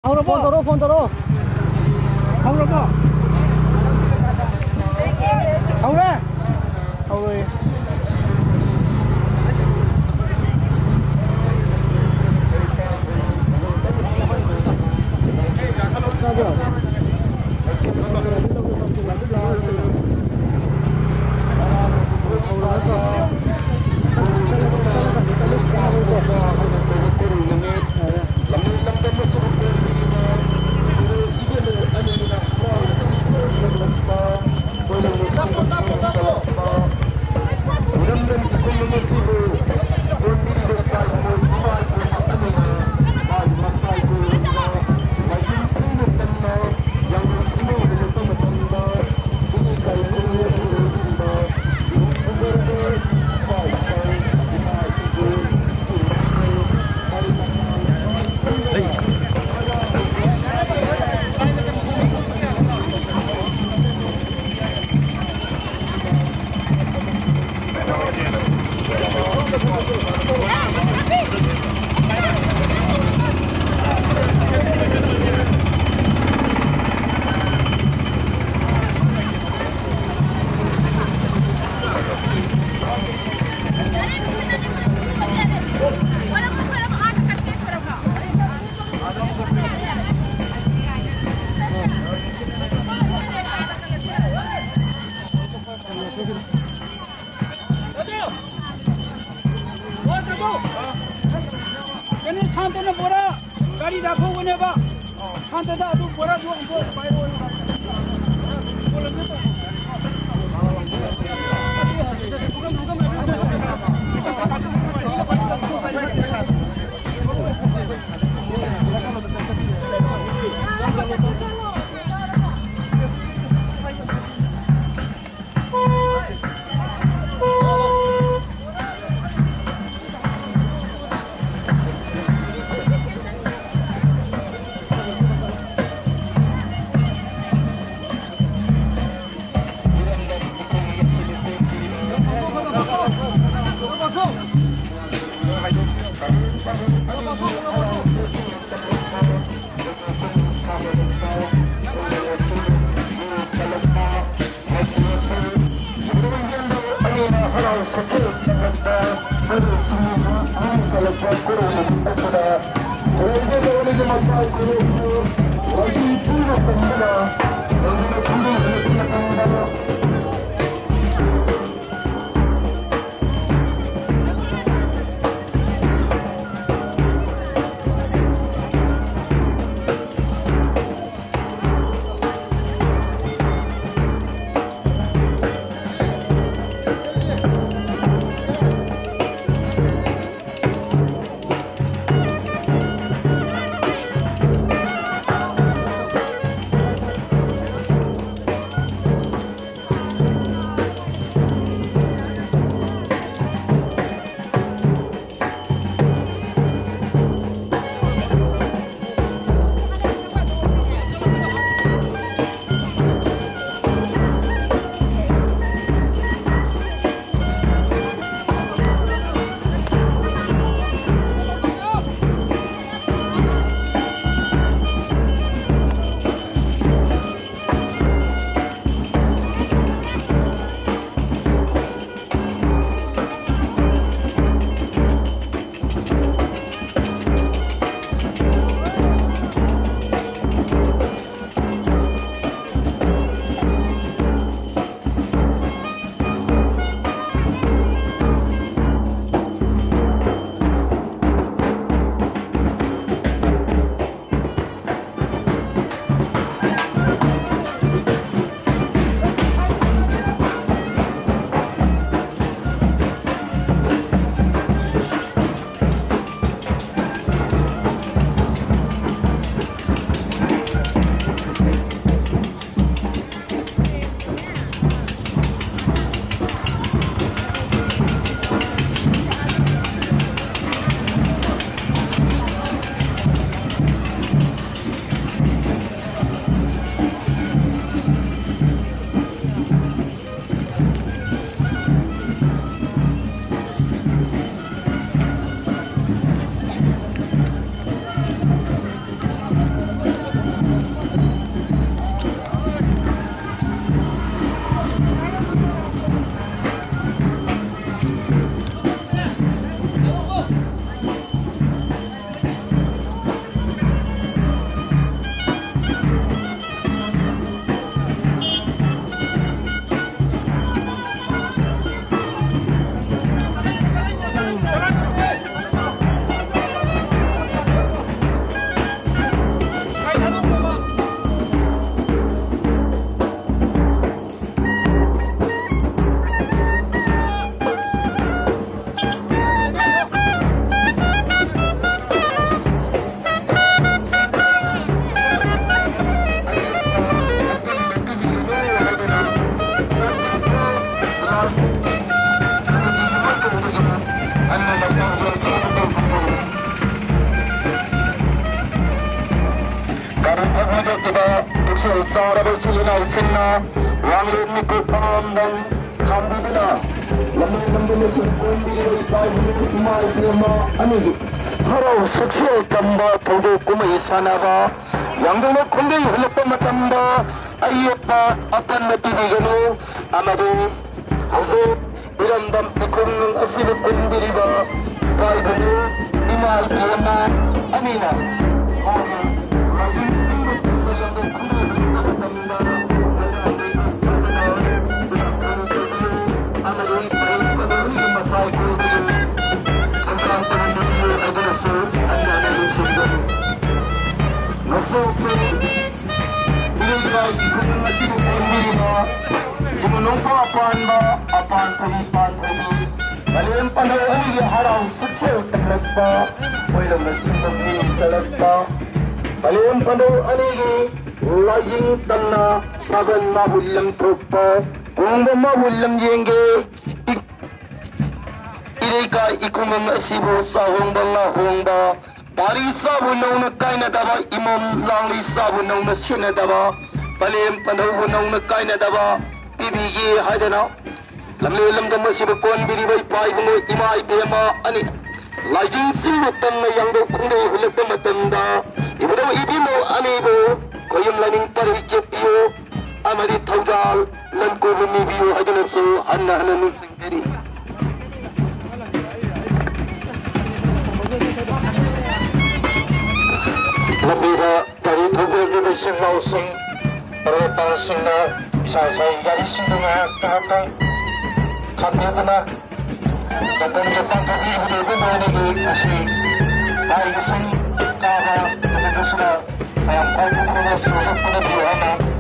Phone taro. Không đâu có. Không ra. Ôi. Ini santai na bora, kari dako gune ba? Santai dah tu bora dua angkut, bayar orang. Boleh betul. Pagkakita, Sarabal sila na Wangin ni Kupam ng Kambidina Lamay ng Dumusong Kundi Tayo Kumay Kiyama Anigi Haraw Suksyo Tamba Todo Kumay Sanaba Yang Dino Kundi Hulapa Matamba Ayapa Apan Matibigano Amado Hazo Irandam Pikung ng Asibu Kundi Riba Tayo Dino Imay Kiyama Amina Simunong pa apan kalipan ulit. Maliwan pa na ulit haraw sa siya talag pa. Walang nasimbang niya talag pa. Maliwan pa na ulit laging tanda sagan mahulang tropa. Kung mahulang yenge ilay ka ikumang asibo sa huwang ba. Pari sabun na unakay na daba, imam langli sabun na unasya na daba, palim panahon na unakay na daba, pibigi hada na. Lamlilam ka masibakon, binibay pay mo imay biyama, ani. Lajing silutan na yang daw kung daw hulag na matanda, iba daw ibi mo, amibo, koyong laning parisipyo, amadi tawdal, lan ko lumibiyo hada na so, hana ng singdiri. Labira dari tubuh di mesin lausing perutang singa bisa saya jadi singa kakak kakak sana dan Jepang kami benar-benar ini masih baik sih karena mereka sudah yang kau pernah sudah pada Tuhan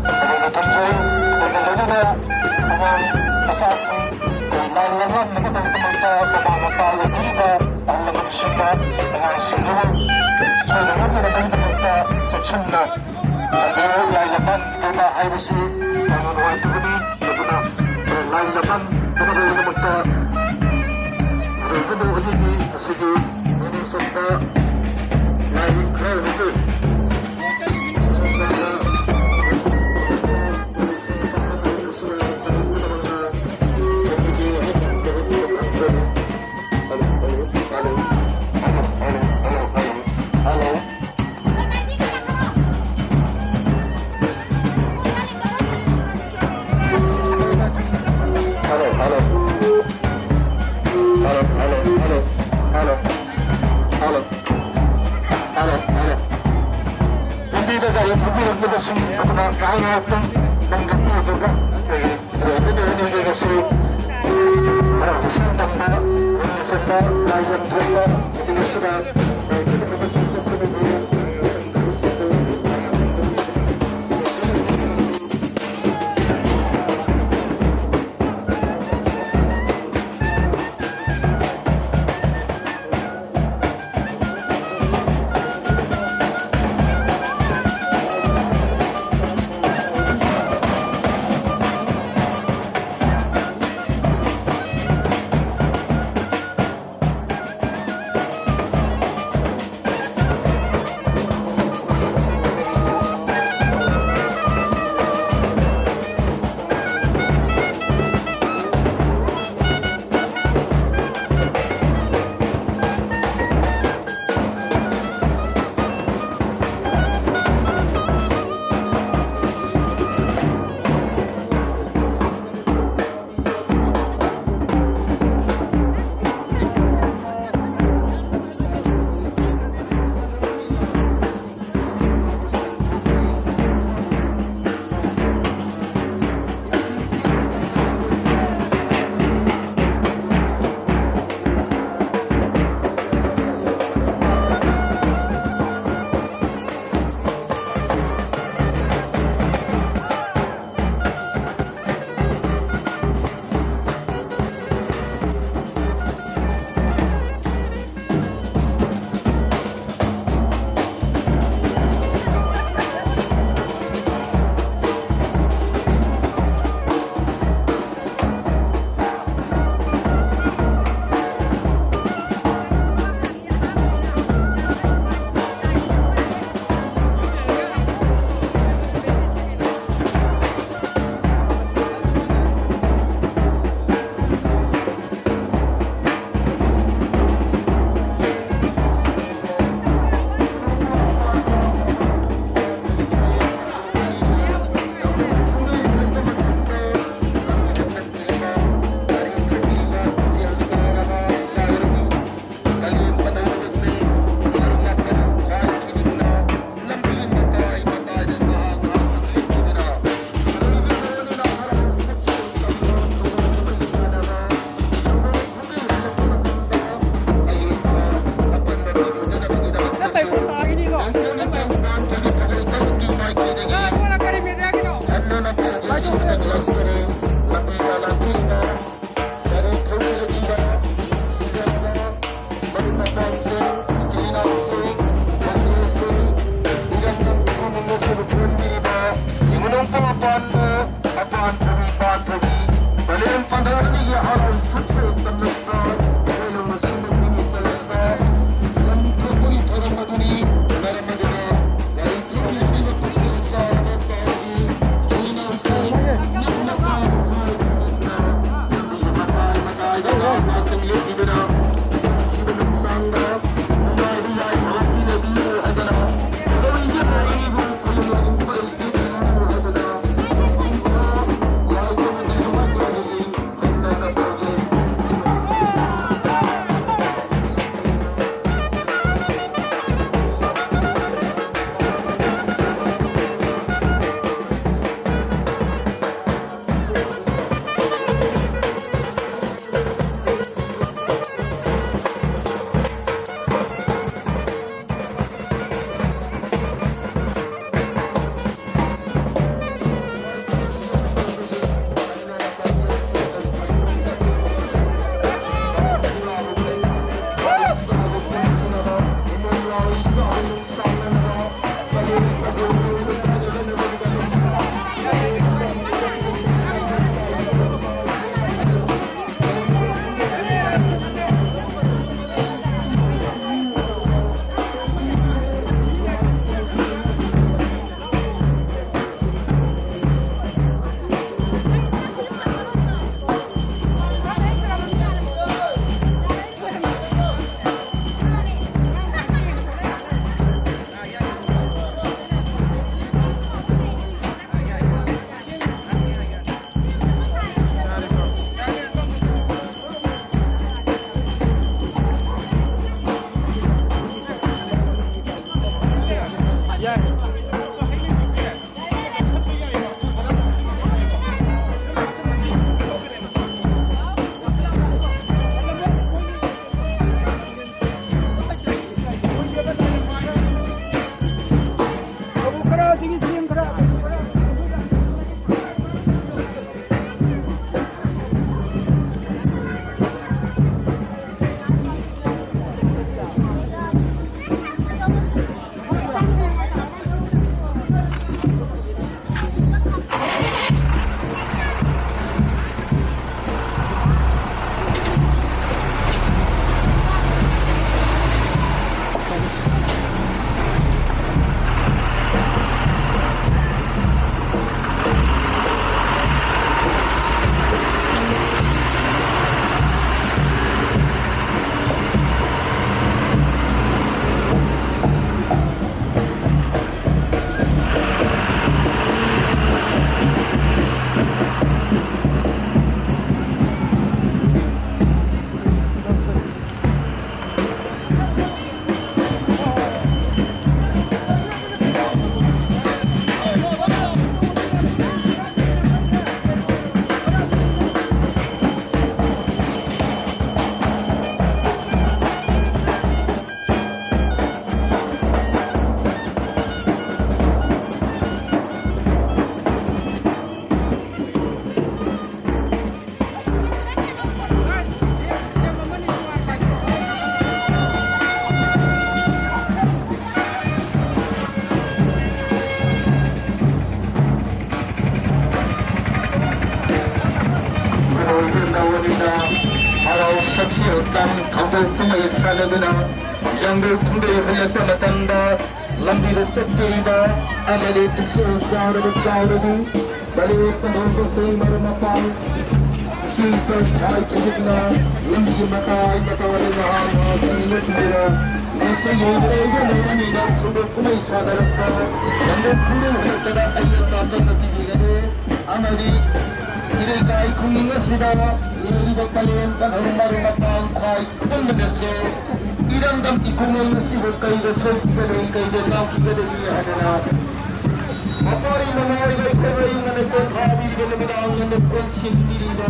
ada datang saya benar-benar dengan asasi lain-lain mereka teman-teman pertama kali juga Allah bersyukur dengan singa saya dengar mereka Sechunda, saya lain-lain kita harus bangun waktu ini, benar lain-lain kita boleh membaca, benar ini segi ini serta lain hal itu. 이런단 강북궁의 사내들아 양들 군대에 흘렸던 마땅다 람비를 쫓기다 아메리 특수 싸우르고 싸우르기 말리했던 홍콩의 마르마빵 시설 잘 기득나 람비기 마타이 마타와리 나하마 생일을 준비라 내세 요구에게 너만이다 강북궁의 사내였다 양들 군대에 흘렸다가 알렸다 쫓기기가 아메리 이를 가이 국민 것이다 이리도 빨리는 마르마빵 과이 큰 놈이었어 이런 담기 공연 씹을까 이거 설기가 되니까 이제 나기가 되기 하잖아 아빠리 너무이가 있거나 있는 건 다비리가 됩니다 없는 건 신비리다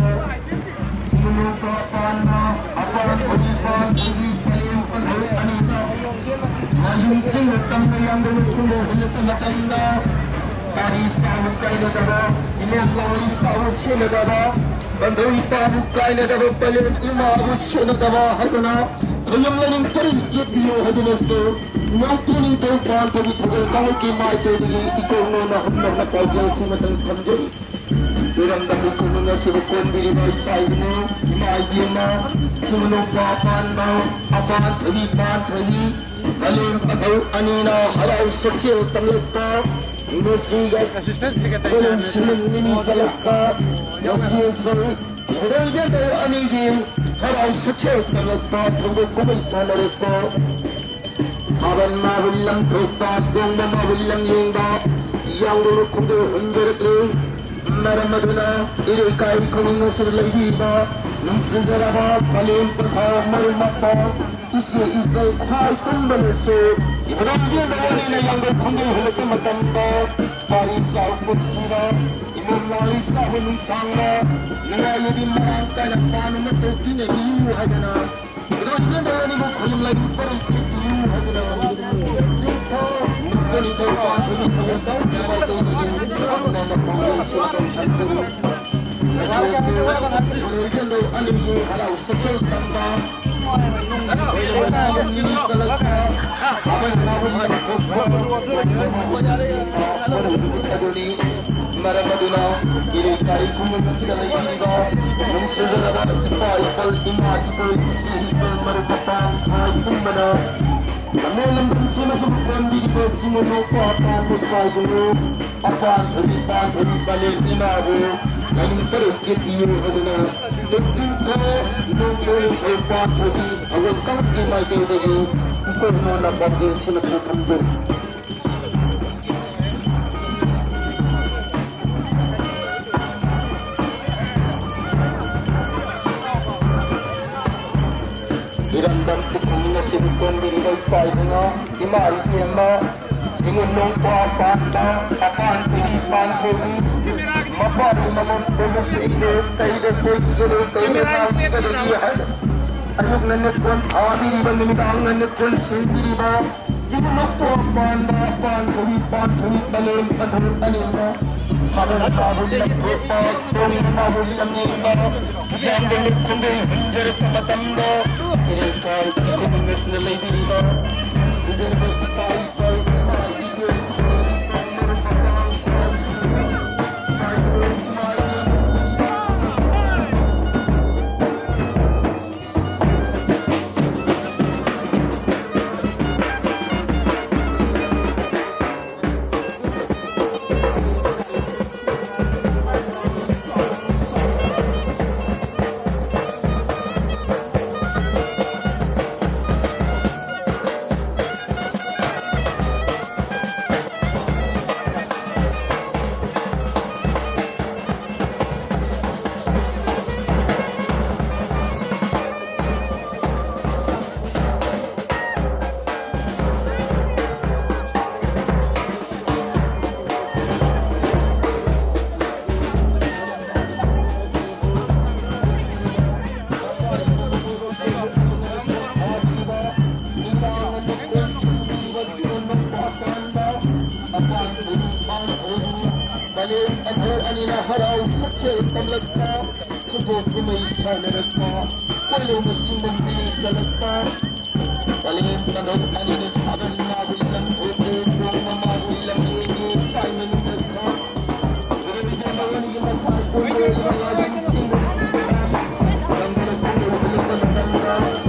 지금은 또 아빠나 아빠는 거기서 저기 빨리 건 아니다 아흉생을 땀을 양들을 통로 흘렸던 마땅이다 딸이 싸움을 까이내다가 이모가이 싸움을 시내다가 너희 빠부 까이내다가 빨리 이마하고 시내다가 하거나 도영라님 딸을 이제 비호하더랬어 명토님 도관토기 토글 강을기 마이토기 이꼴로나 험나가 발견스마던 감정 이런다고 그놈의 시부권 비리가 이빠이네 이마이기마 스무노 빠판마 아빠한 토기 판토기 갈림 빠도 아니나 하라우 석시에 땅렸다 이노시가 그는 신은님이 살았다 역시에서 이래이래들 아니기 하라우 석시에 땅렸다 통곡꿈을 살아냈다 사반 마블랑 덕다 공마 마블랑 용다 양도로 공도 흔들었기 나라마드나 이를까이 거민 것을 내기다 눈쓰더라봐 달린 뻔하 머를 맞다 이시에 있어 과이 똥만을쏘 이번에 나원이나 양도 공도 흘렀던 맞답니다 파리 싸우고 치라 이몸나리 싸우는 상나 내가 여기 마랑까지 빠는 것도 뛰네 이유하잖아 이번에 나원이고 거짓말이 뻔히 이유하잖아 문건이 더 빠르게 Maramaduna, ini kari kumul kita lagi ni Mungkin ada ipal imah ipal isi ipal marupapang hai kumana. Kamu lembut semua sebutkan diri semua lupa apa dulu apa hari balik imah dulu. Kami terus ketiru aduna. Tentu nunggu lupa hari awal kau imah jadi ikut mana bagi semua tertentu. Irandam tukung na sinukon diri ko ipaiduna imari kiyama ingunong ko apanda akan pinipan kuri mapari mamon kono sa ilo kaida sa ilo kaida sa kadalihan ayok na nekon awari ba nimitang na nekon sindiri ba sinunok ko apanda akan pinipan kuri talim padulong tanina Sabar kabul lang ko pa Tony mabul lang nila Yang galit kundi Hindirit na matanda Ilikay Ikunungas na lady nila Sige ba ikaw Anina haraw sakse tamlagta Kubo kumaysa naragta Walo masimang pinigalagta Palim tanong anina saban nabilang Ote kong mamabilang Hindi tayo managta Garamigyan naman yung matay Kulo yung mga limsing Ang galagpulo Ang galagpulo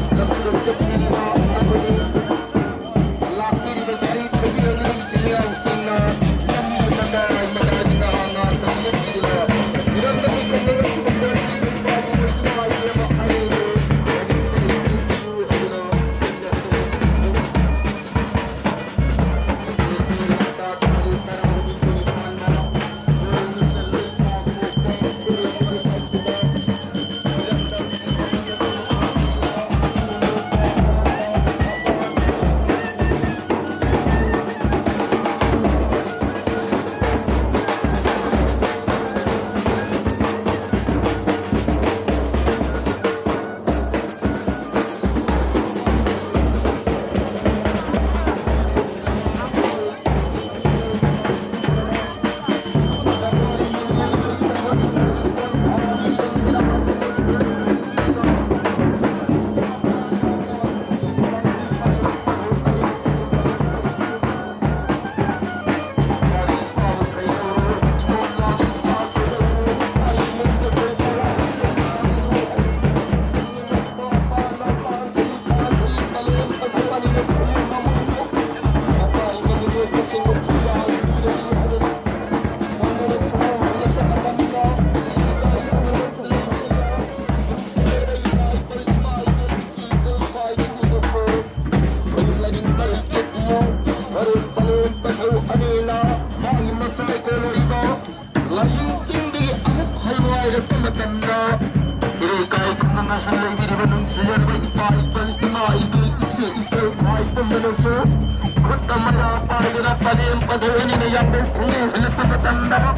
빠짐 빠도원이네 양복 공이 흘렸던 딴다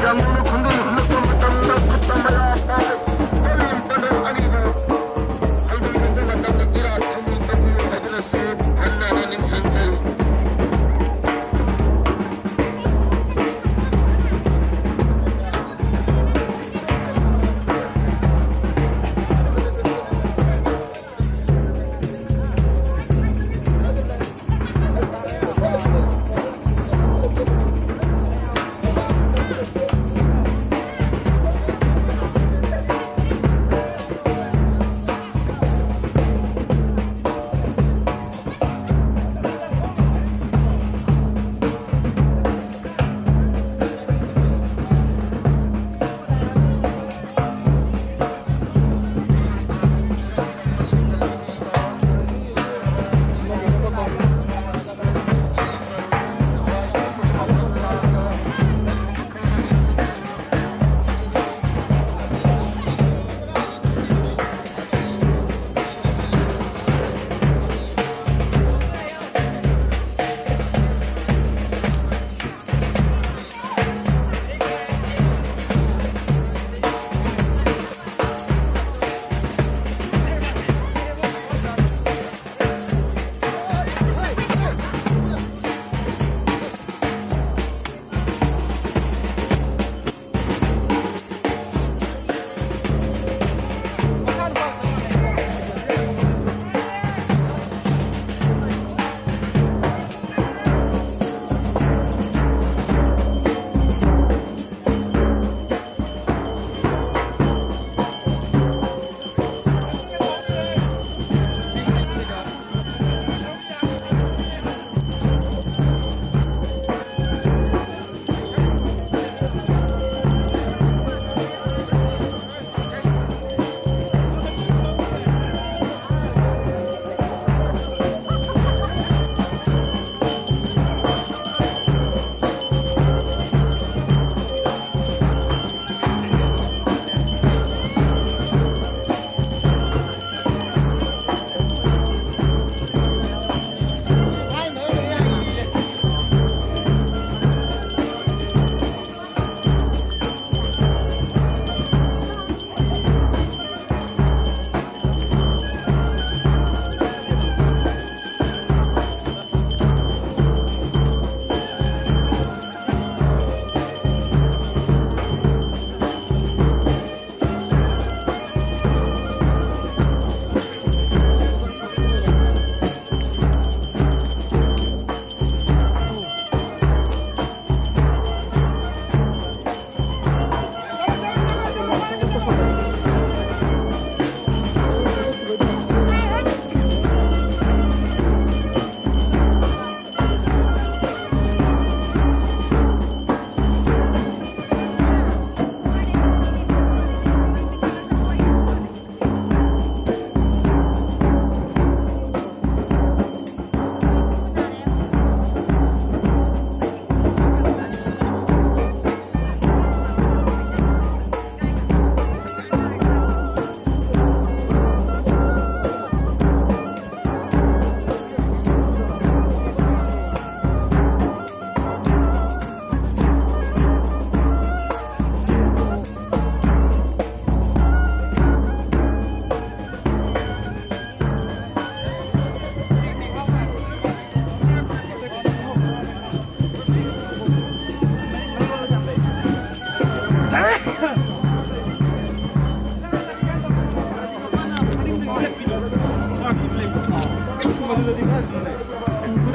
양복의 공이 흘렸던 딴다 그딴마야 빠짐 빠도 아니고 할도 공부가 딴다기라 통이 딴고 하드레스 한나나님 센터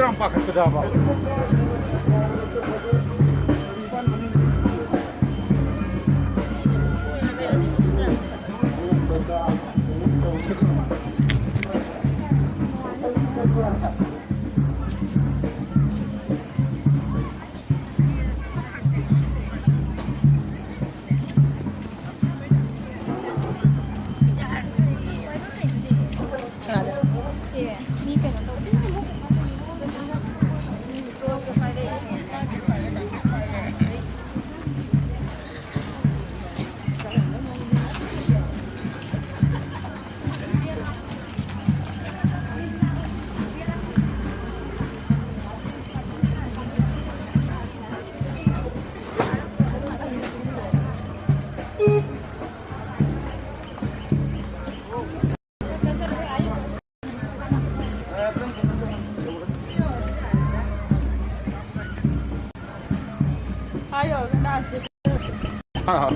Trampak ke dalam. 예, 미니까 哪有那是？啊。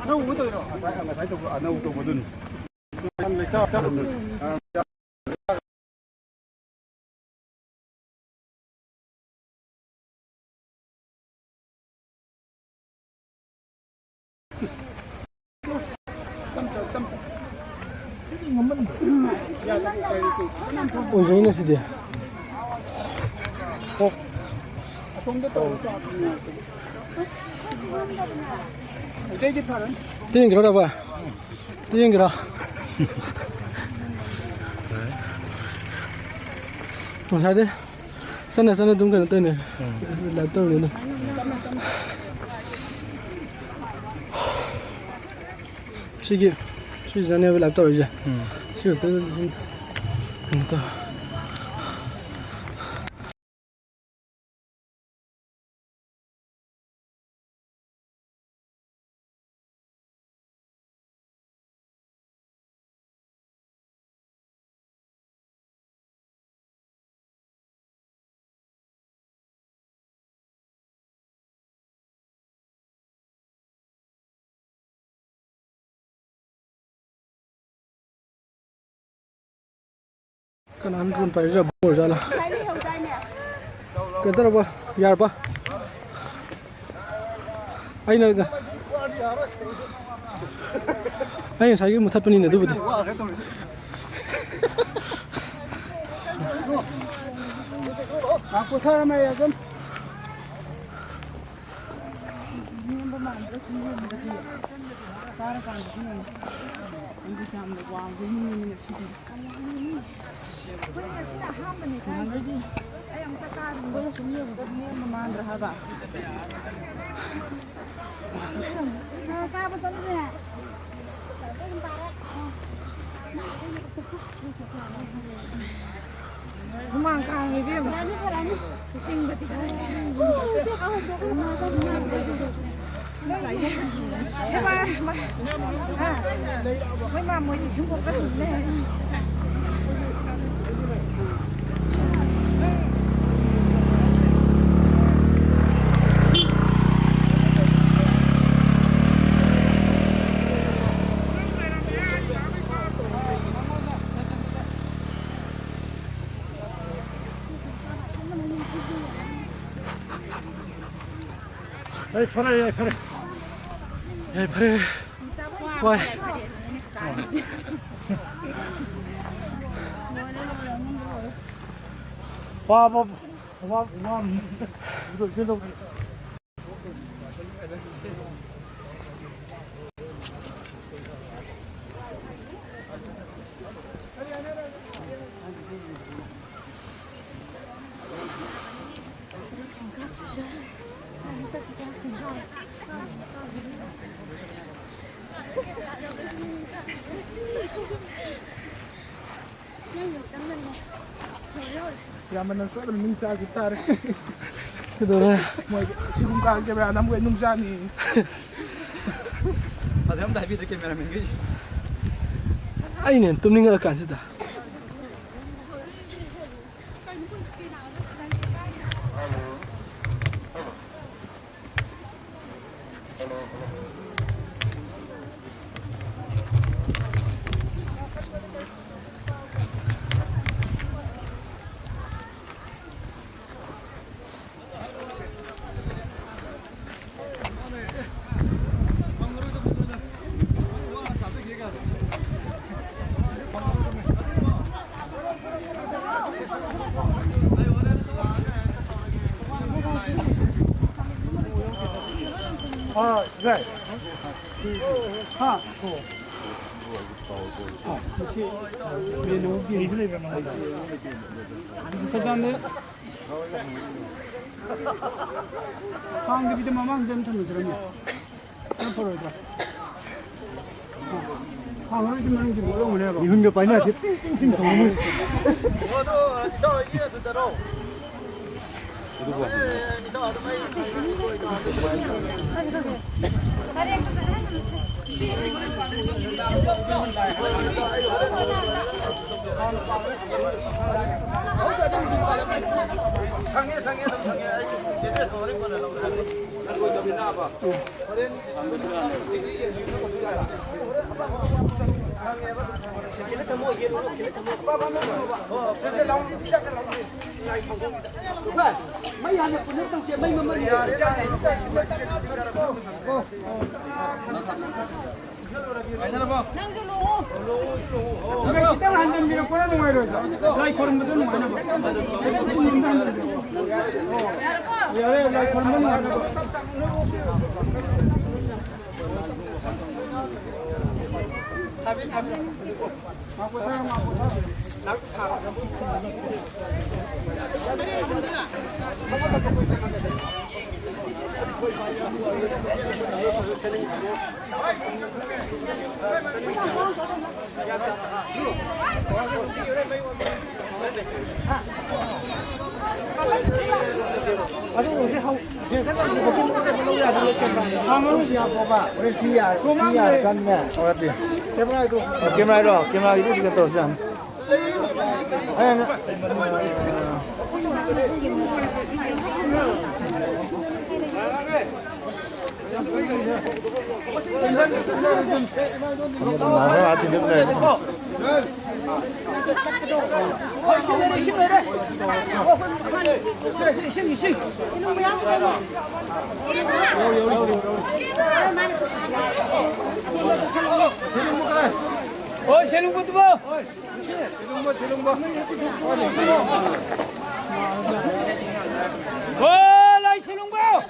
那我都有，还都啊，那我都不懂。他们家家人啊。 어디 있는 시대? 뛰는 거라 봐. 뛰는 거라. 좀 사야 돼? 산에 좀 가는 때네. 랩 떠오르네. 시기 전에 랩 떠오르지. 시기 떠오르지. 또. cái ăn run phải giờ bổ ra là cái đó là giờ ba anh này anh sai cái một thắt bên này đúng không? Aku sama ya kan. 제발 왜만 뭐지 중국 같은데 Ê, phải đây, phải đây. 야, 팔에 와. 와, 이거 Yaman ng suwala, minsan gitar. Ito na. 지금 가게 왜 안 하고 있는 거 아니 Fazemos da vida aqui, meramente. 아이는 tumning nga kan sita. 아, 그래. 하 혹시 메뉴 비밀을 변화한다. 사장님. 한국이도 마만 좀 들으면 앞으로다. 방을 좀 하는 게 뭐라고 해봐. 이hun겨 빠이나 띵띵띵 정말. kita hanjam biro kola nungai ro lai korum betul nungai na ya re lai korum nungai na habis aku sayang aku Camera itu juga terus kan. Oh, selung buat apa? Selung buat. Oh, lai selung buat.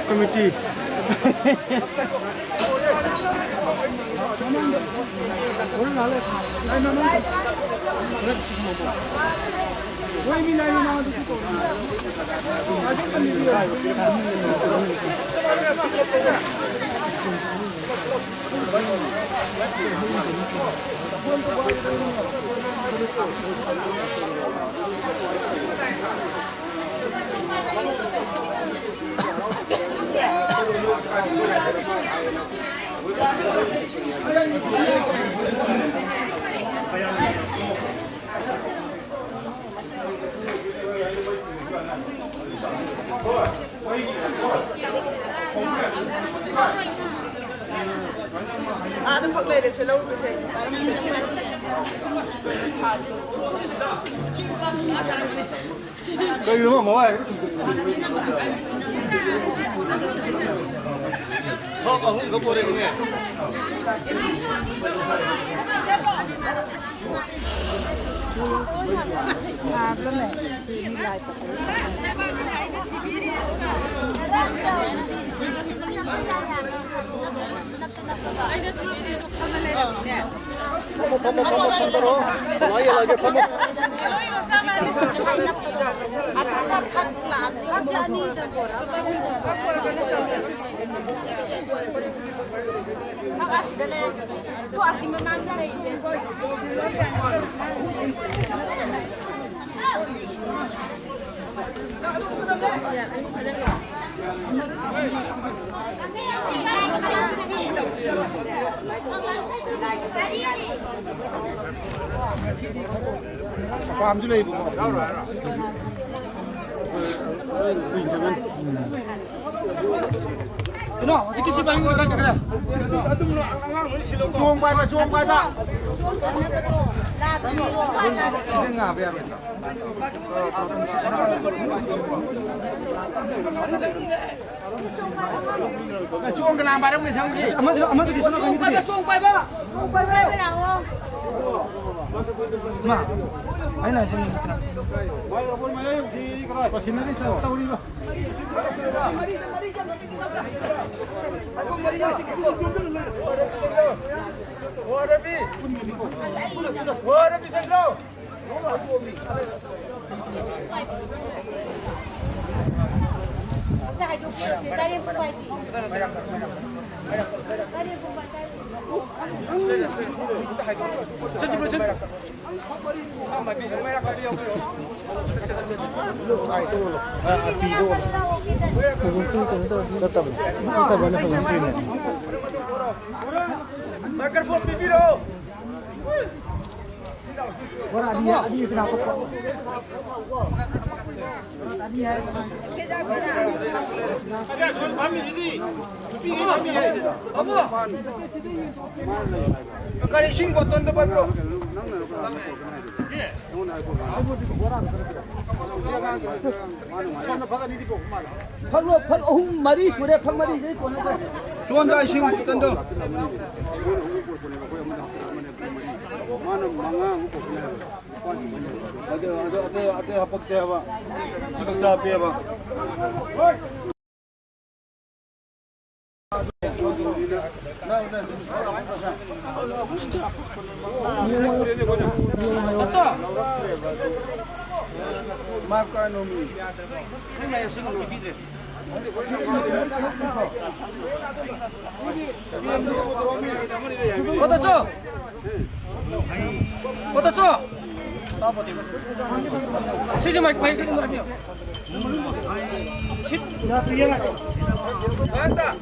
Committee. Ada pakai deh selalu tu saya. Kau rumah mau ai? Kau kau boleh ni. ความจุเลยบุก nó chỉ cái gì bao nhiêu cái chắc là ช่วงไปป่ะช่วงไปป่ะ ช่วงกลางไปต้องไม่ช่างดิ 아마도 기술로 가는 거야 총 빠이봐 마 아니 나 지금 아까 신고 어떤 데 봐요? 마리 수레 팍마리 이제 좋아한다 신고 어떤 데? 어디 합법대 해봐. 지금 다 빼봐. 됐어 마카 놈이. 생나요 지금 비비들 어떻죠? 어떻죠? 나보다 치즈 마이크 마이크 좀 넣으세요. 야, 비행아. 왔다.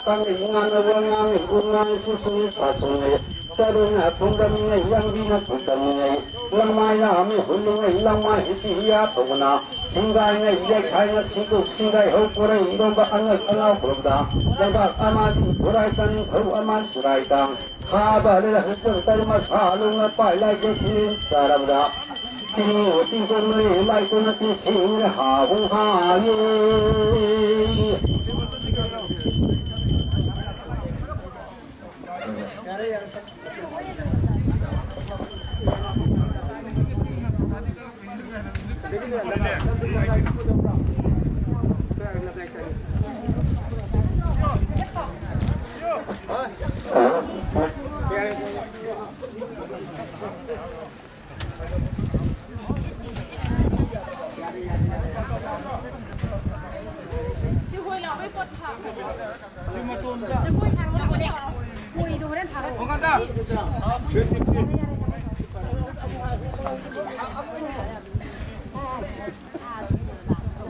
땅ingangawangang bungang susungi sasungi saruna pundaminga yangbina pundaminga lamaya ami hulunga lamaya hisiya paguna hingainga iyakhainga sikuk singai hokura indomba angal angal kurda jaga amati buraitan khau aman suraitan khabalila husur tarma salunga pailai jekin sarabda sini oti konne lai konati sing ha hu ha ye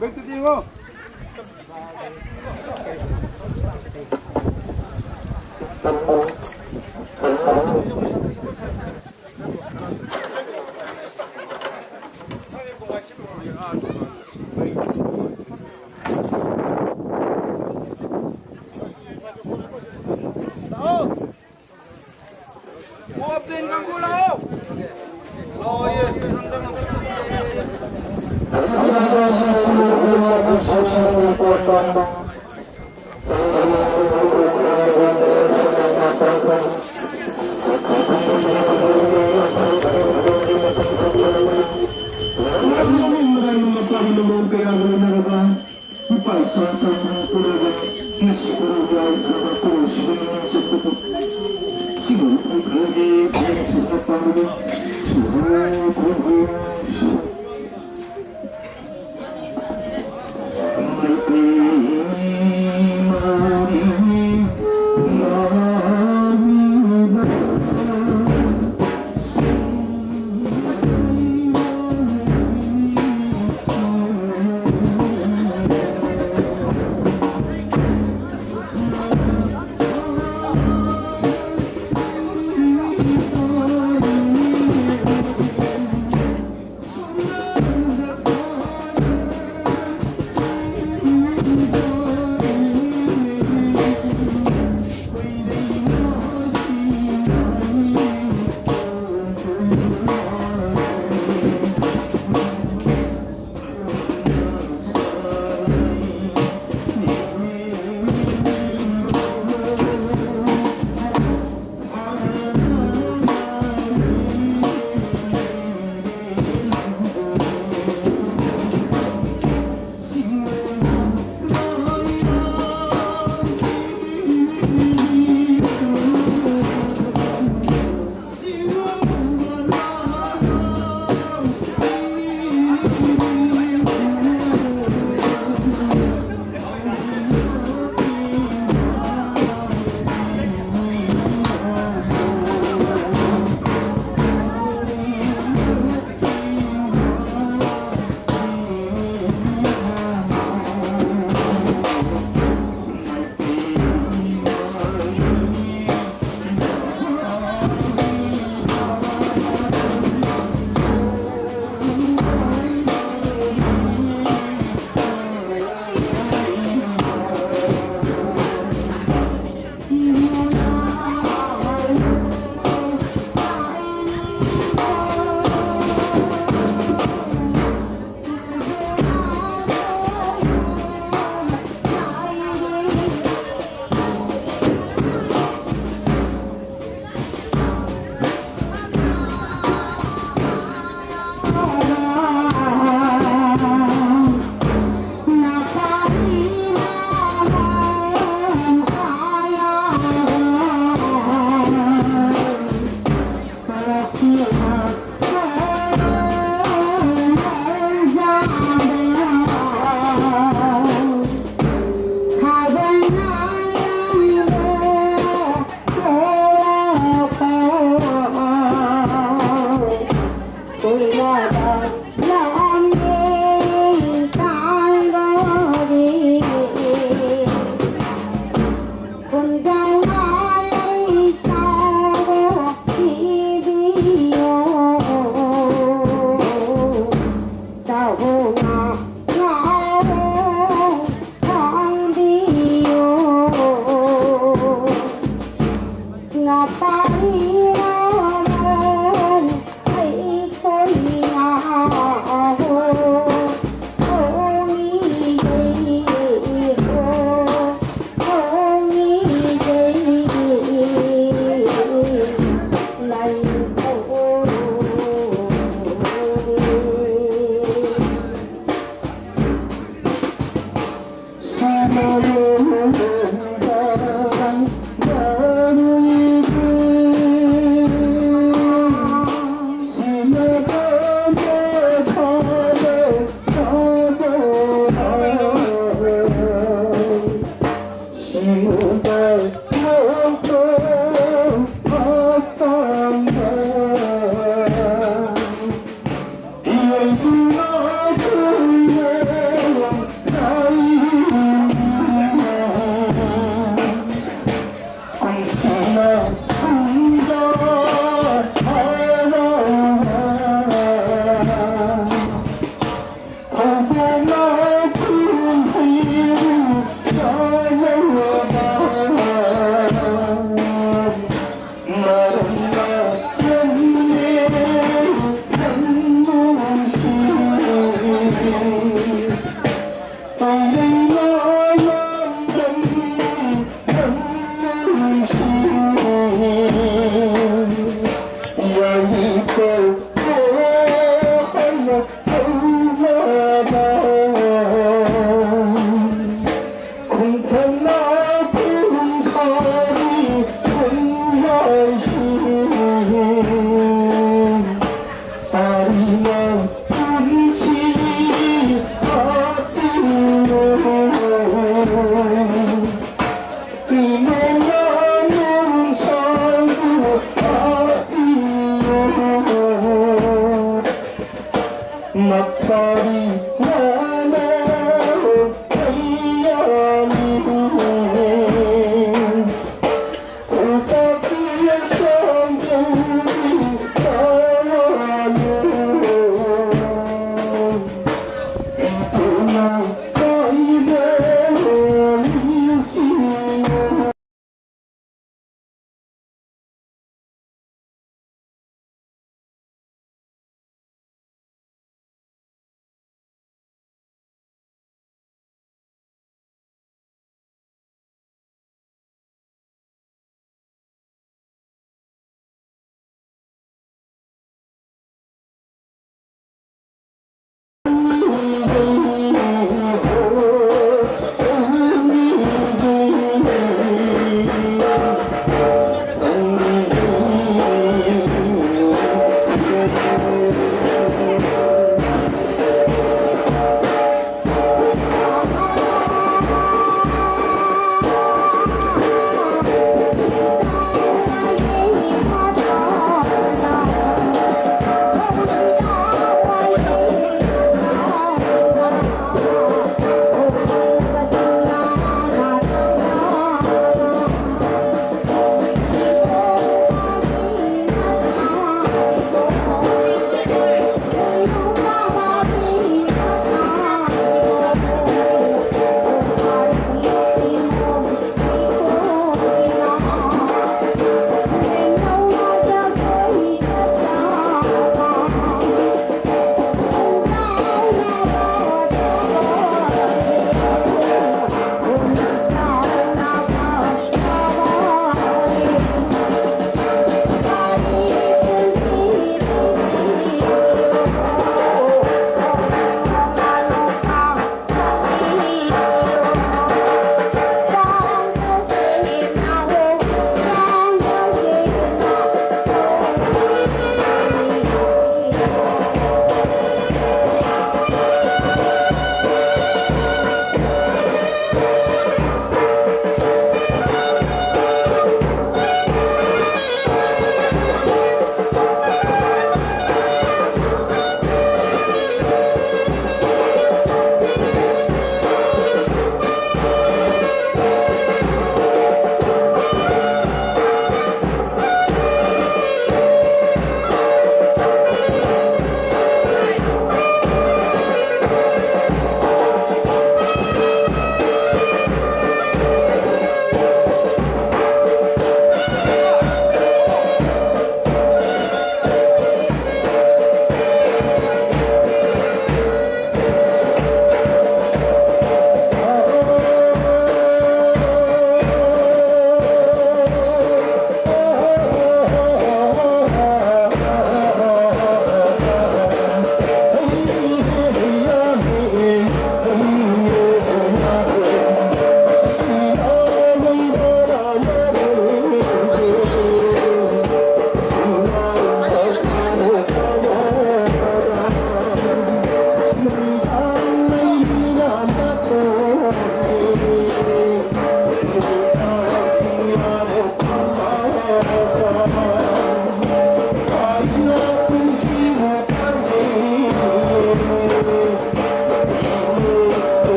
맥주 띄고.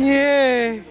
예.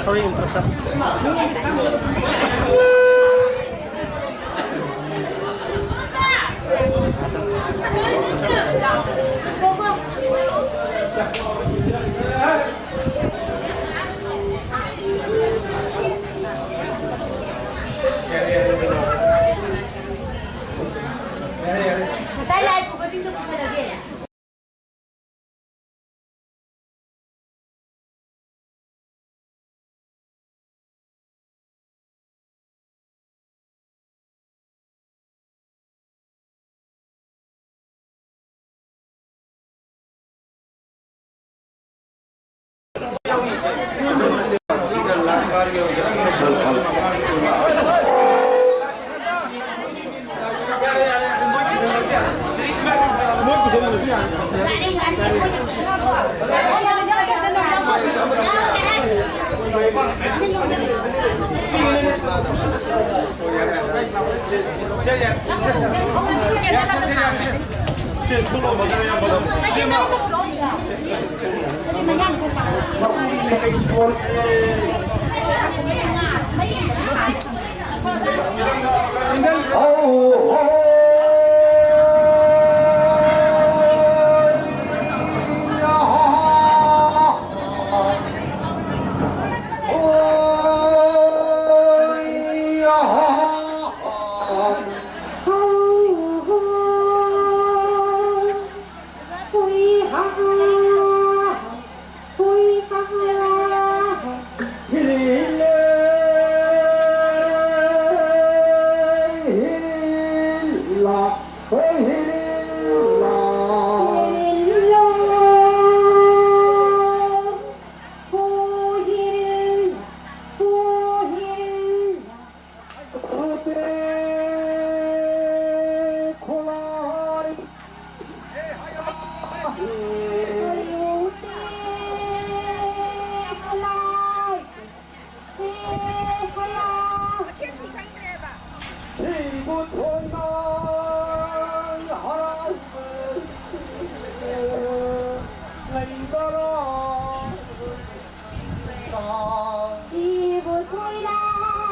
Sorry interruption. Saya live ko dito po sa lagi. 이부 토이라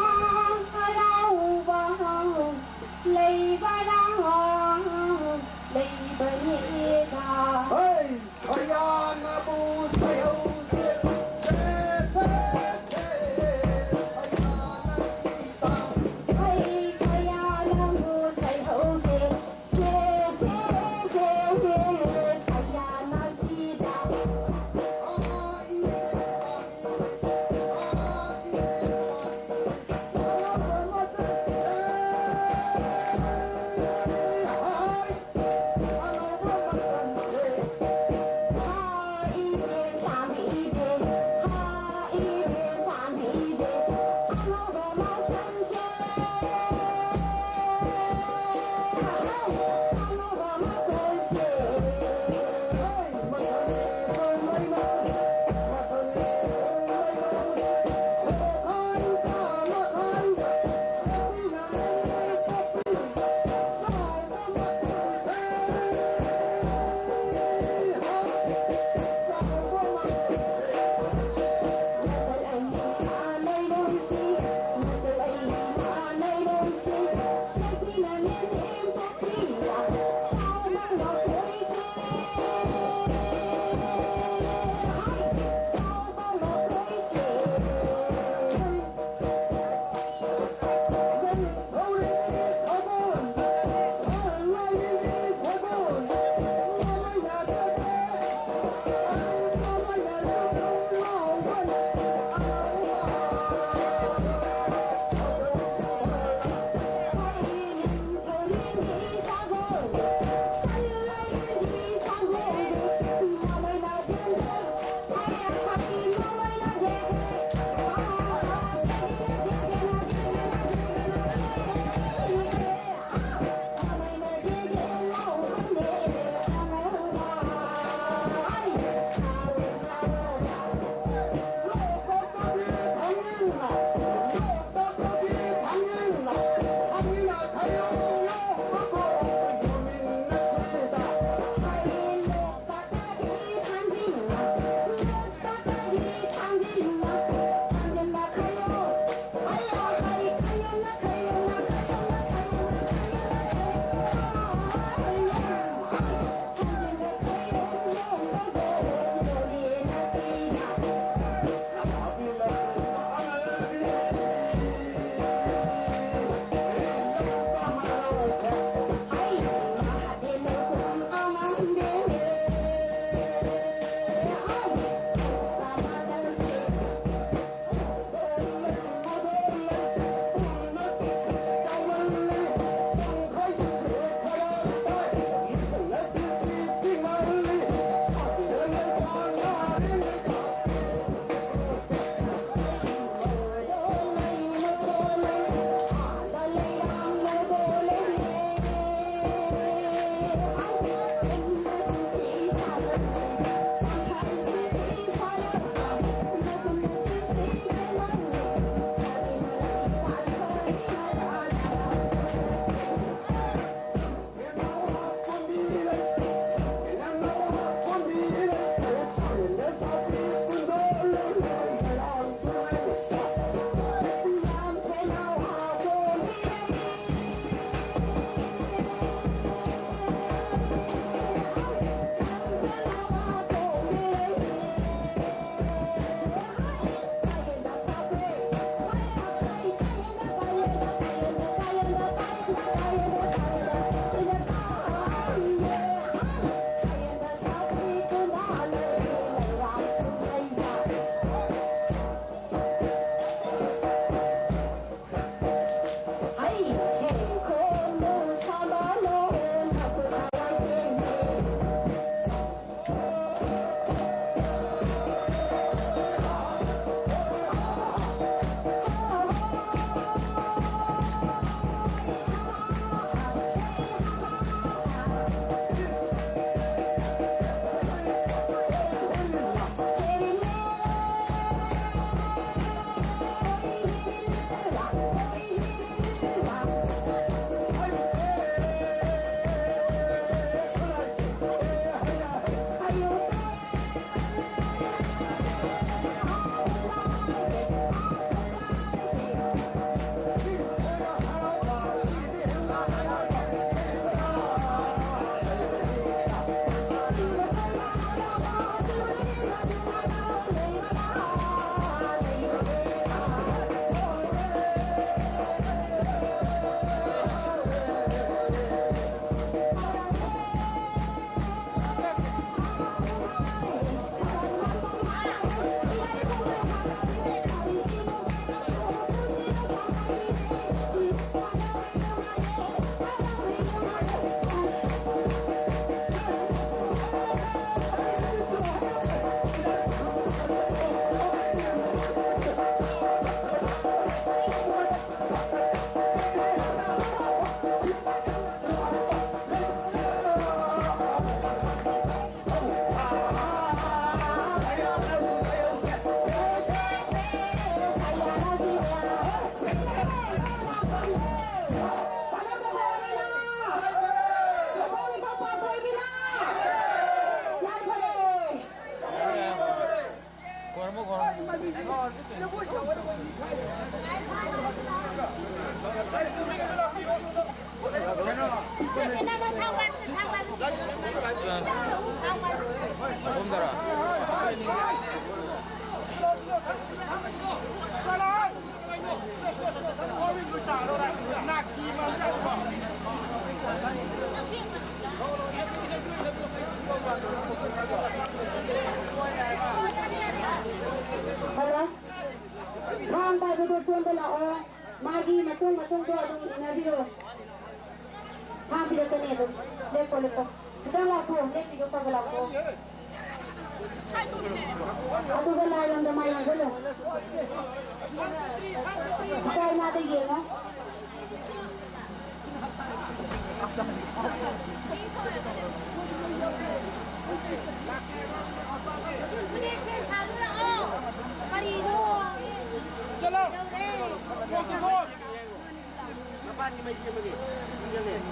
Magi matung to adung inabiro. Hambi tani adung lepo. Kita laku lepo kita laku. Aku bela yang damai yang dulu. Kita mati gila. चलो close the door kapan ni mai dia bagi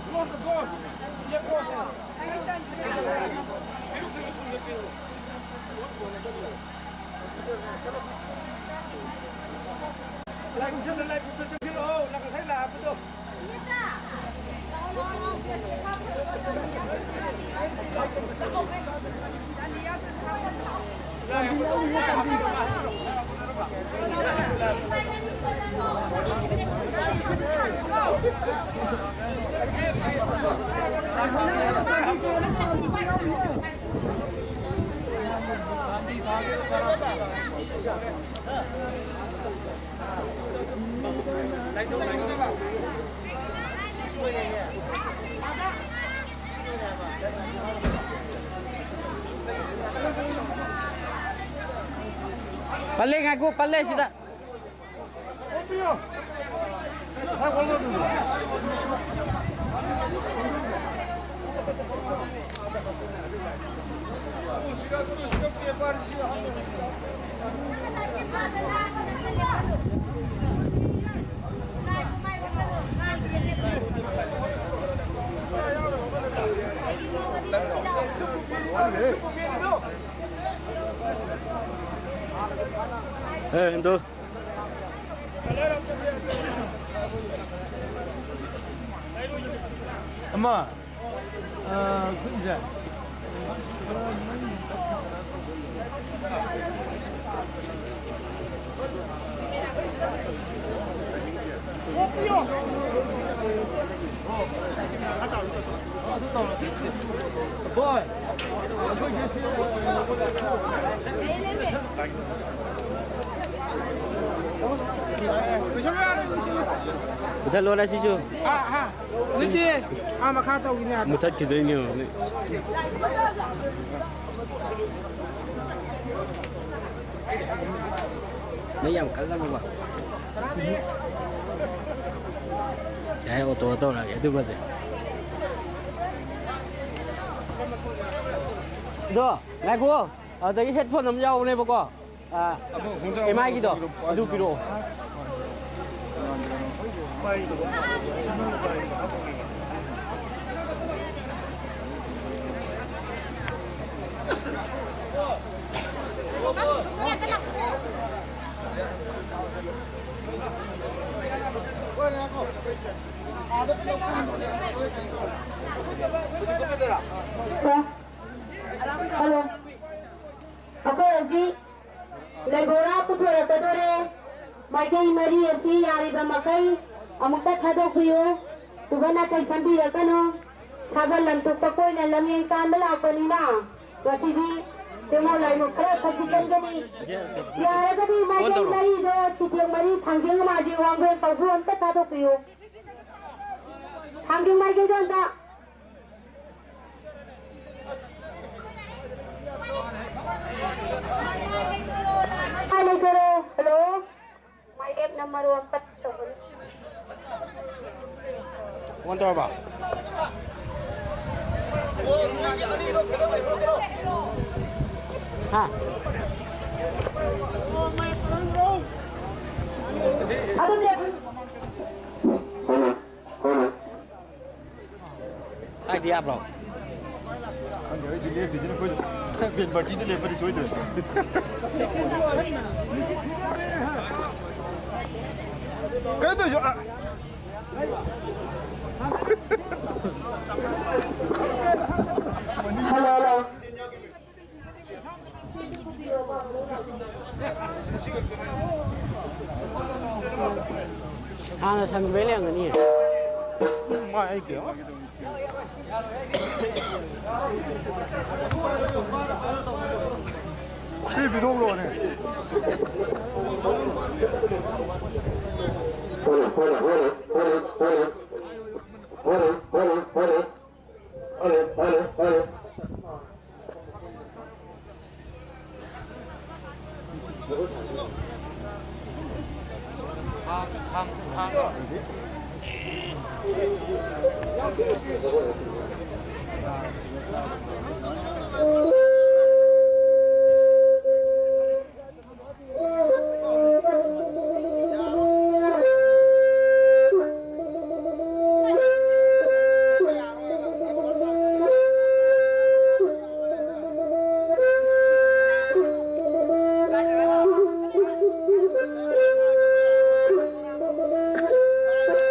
close the door dia close lại cũng chưa lại cũng chưa đâu là cái thấy là betul Paling aku paling sudah. Itu. 엄마, 이제 Kita luar nasi ju. Nanti makan tahu ini ada. Mutat kita ini. Mấy dòng cảnh lắm mà. Cái ô tô là cái thứ gì? Đó, này cô, ở đây headphone nằm dâu này bố à, cái mai kia đó, đủ kilo. Halo. Ako Ji. Legora putra tadore. Makai mari Ji yari bamakai. Amukta thado kuyo. Tugana kai sambi rakano. Sabal lantu pakoi na lamien kandala panina. Wasiji temo lai mukra thakikan gani. Yara gani makai mari do tupeng mari thangjeng maji wangwe pagu anta thado kuyo. Thangjeng maji do anta. Hello. My app number 4. Wonder ba? Ha. Aduh dia. Ai đi áp rồi. anh nhớ đi lên thì nó có biển bờ chín lên vẫn đi suối được. Cái tôi ạ. Hello. Là sang với liền rồi nhỉ? Mai ai kiểu. Cái bị đông rồi này.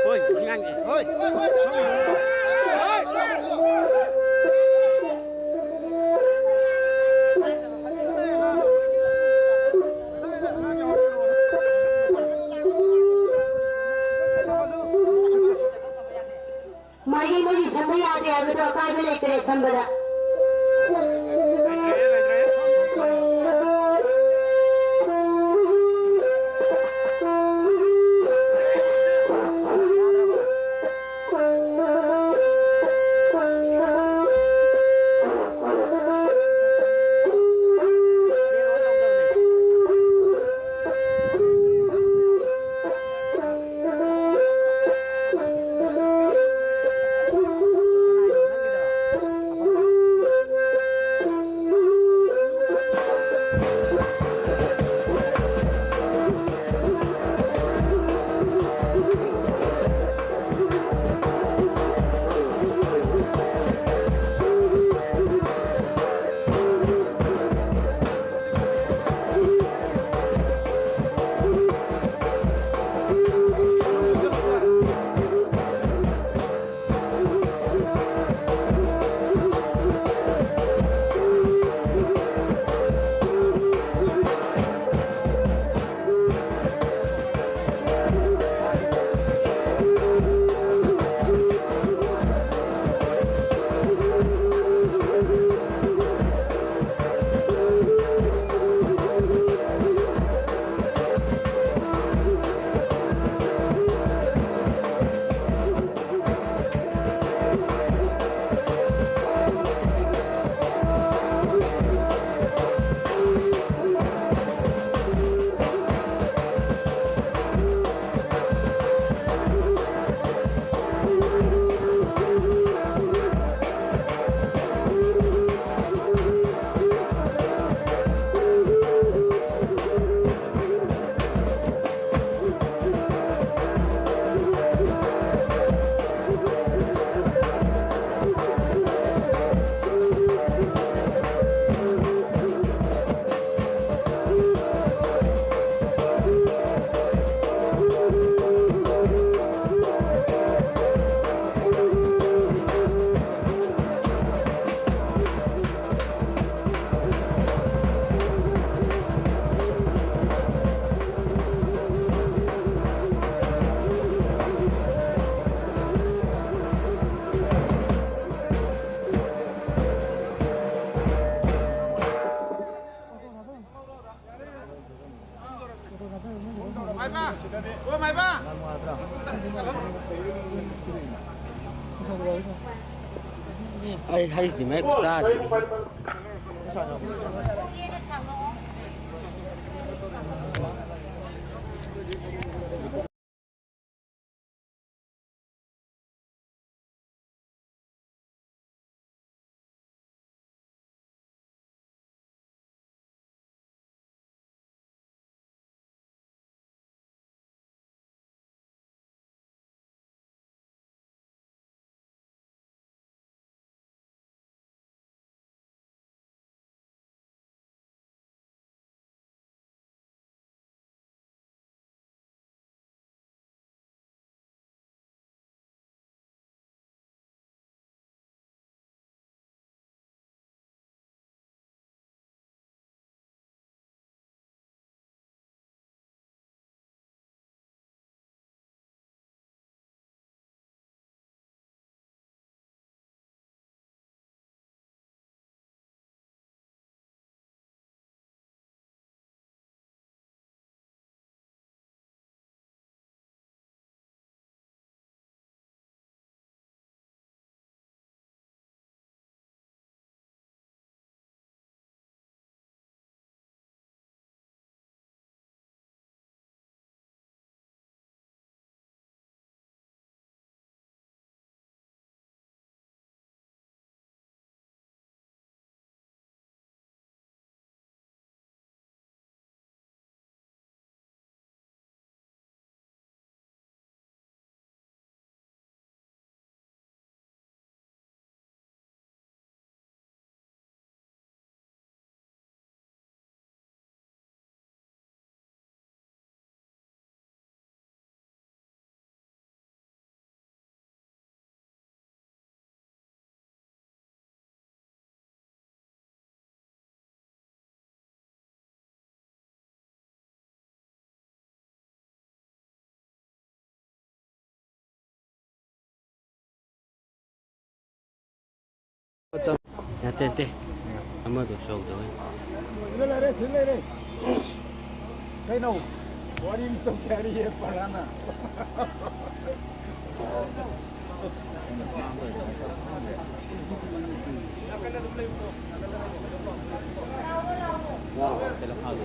Ôi, xin ăn gì? Ôi. Magi magi sampai ada yang betul kau boleh kerja sambil. Ay, hayır demek daha. Ya tente. Ama tu show tu. 슬레레. Kainou. Wari mi to carry e parana. Wow, sila pag.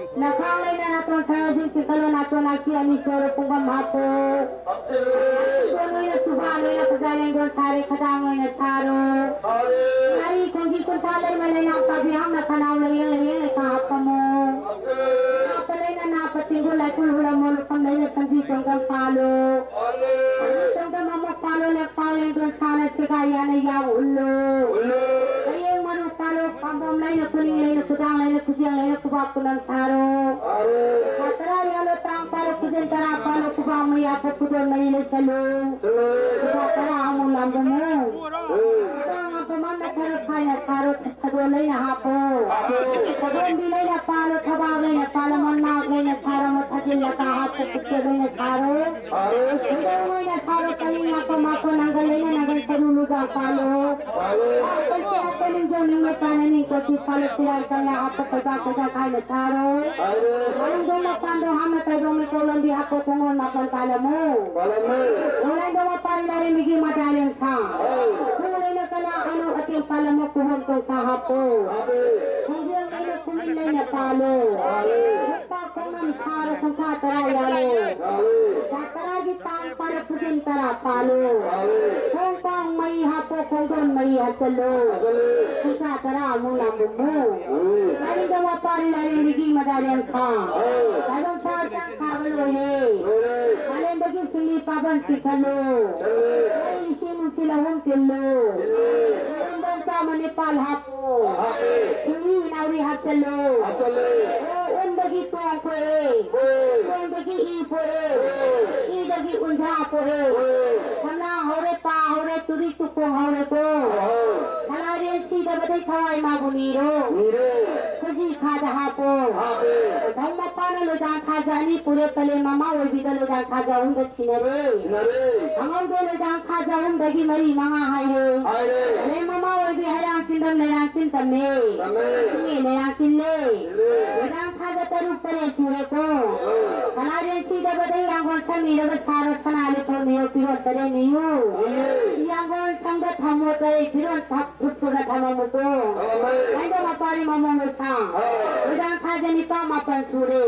Nakangay na natin sa sinsikalo natin na siya ni Soro kung pamahapo. Kunoy na subanoy na kagaling doon sari kadangoy na saro. Ay, kung di kung talay malay na ang kabihang na kanawlayan ay kahapa mo. Napalay na napatinggol ay kulhula mo lupang na yun sa ditong kang palo. Itong damamok palo na pauling doon sana sigaya na yaw ulo. Ayun manong palo pambamlay na kuninglay na kudanglay na kudyang na kubako ng saro. Matara yalo tang palo kudin tara palo kubang may apo kudon mailay sa lo. Matara among lamba mo. Ang paman na karapay na saro at kadolay na hapo. Kadon bilay na palo kabaglay na palo manmaglay na saro mo sagil na kahat sa kutsyoy na saro. Kadon na saro kanina pamako ng galay na nagal sa lulugang palo. Kapag siya ko ng joning may pananin ko si palo silang kaya apo pagkakagakay na saro. Walang dumapando hamatay dumikulong di ako kung napantala mo. Walang dumapando na rin biging madaling sa. Kulay na kalakalo at yung pala mo kuhon kong sa hapo. Hindi ang ino kumilay na palo. Hupa ko ng saro kung katarayalo. Kataragita ang para putin tara palo. Kung pang may hapo kung doon may hatalo. Kung katara mo lambong mo. Walang dumapando na rin biging madaling sa. Talong sa atang kabaloy eh. Walang baging silipaban si kalo. Ay isinong sila hong kilo. Walang bangsa manipal hapo. Sili inauri hatalo. Walang bagi tuwang ko eh. Walang bagi ipo eh. Idagi undha po eh. Kana hore pa hore turi tukong hore ko. Kana rin sida batay kawai maguniro. Kuji kada hapo. Dhamma pana lodang khajani pure pale mama olbida lodang khaja ungat sinare. Amau do lodang khaja undagi mari manga haire. Le mama olbi harang sindam layang sintam ne. Ni layang sinle. Lodang khaja taru pare chure ko. Kanarin sida badai yangon sami rabat saro sanale ko niyo piro tare niyo. Yangon sangga thamo tare piro thap thupura thamo mo ko. Aido mapari mama mo sa. Lodang khaja ni pa mapan chure.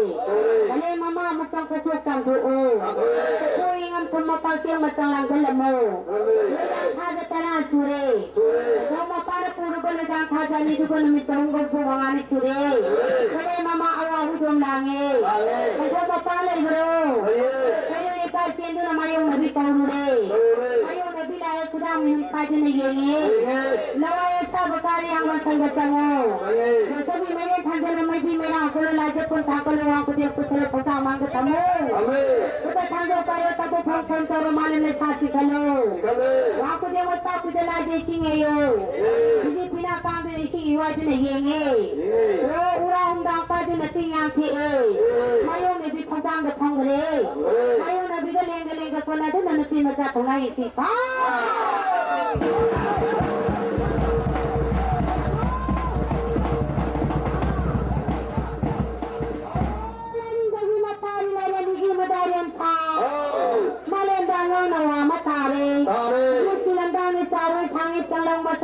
Kale mama mutang kusuk kang duo. Kuingan pumapal siyang matang langgal mo. Lodang khaja tara chure. Mama para puro ko lodang khaja ni dugo namitang gulpuwangan ni chure. Kale mama awahu dong langi. Kaya mapalay bro. Kaya ipal siendo na mayong nabitaw nure. Mayong nabilay kudang yung pwede na yengi. Laway sa bakari ang masanggata mo. Sabi may tanggal na may di may nakakulo lahat kung takalawang ko diyan po sila pagkamang kata mo. Kuta tanggal tayo tapo pang toro malam na sasi kalo. Wako diyan mo tapo diyan lahat singayo. Hindi pinakang din sing iwa din na yengi. Urang dapat din na singang ki eh. Mayong nabi pagdang da pangre. Mayong nabi galing ko na din na natin tungay si pa.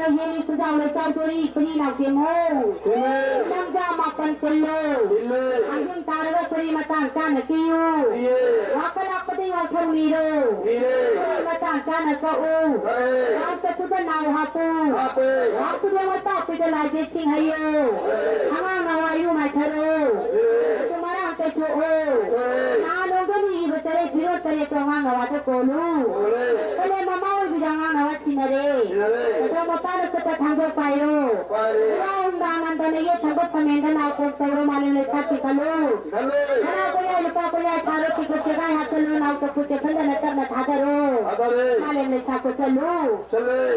Hili sudah lecah turi peri nak demo. Nang jam makan kilo. Anjing taruh peri makan kan kiu. Makan apa ding orang miro. Makan kan kau. Apa tu kan nau hapu. Hapu dia mata pida lagi cing hayo. Hangang nawayu macaro. Tumara kecu. Nalo gani betere biro tere kongang nawat kolu. Kalau mama bidangan nawat sinare. Kalau para kita tanggo payo. Orang danan tanaya tanggo pamendan aku sauro malin lekati kalu. Karena aku ya lupa aku ya taruh tikut cerai hatalu nau takut cerai natar nat hadaru. Malin lekati kalu.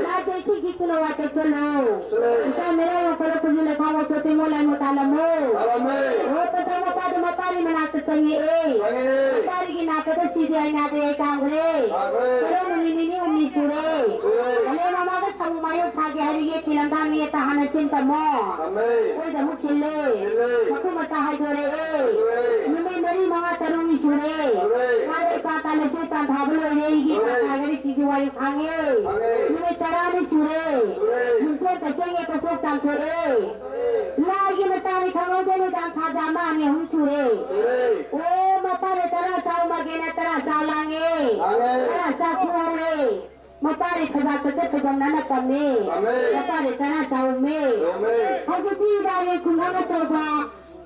Nanti cik itu lawa kalu. Kita mera yang kalau punya lekawa tu temu lain mutalamu. Oh pertama pada matari menasut tangi matari kita kata ciri ayat ayat kangre. Kalau ini umi sure. Kalau mama kat kamu mayu sagi hari ye tilanggang ye tahan cinta mo. Kau dah mukile. Aku mata hai dore. Numi meri mama tarungi sure. Kau kata lezat tan thablo ye kita kagari ciri wayu kange. Numi tarani sure. Numi kacenge kosok tan sure. Lagi matari kamu jadi tan khajama ni huchure. Oh mapare tara sao magena tara salange. Tara sakure. Mapare khaja kete khajana kame. Mapare tara sao me. Hagisi dare kunga soba.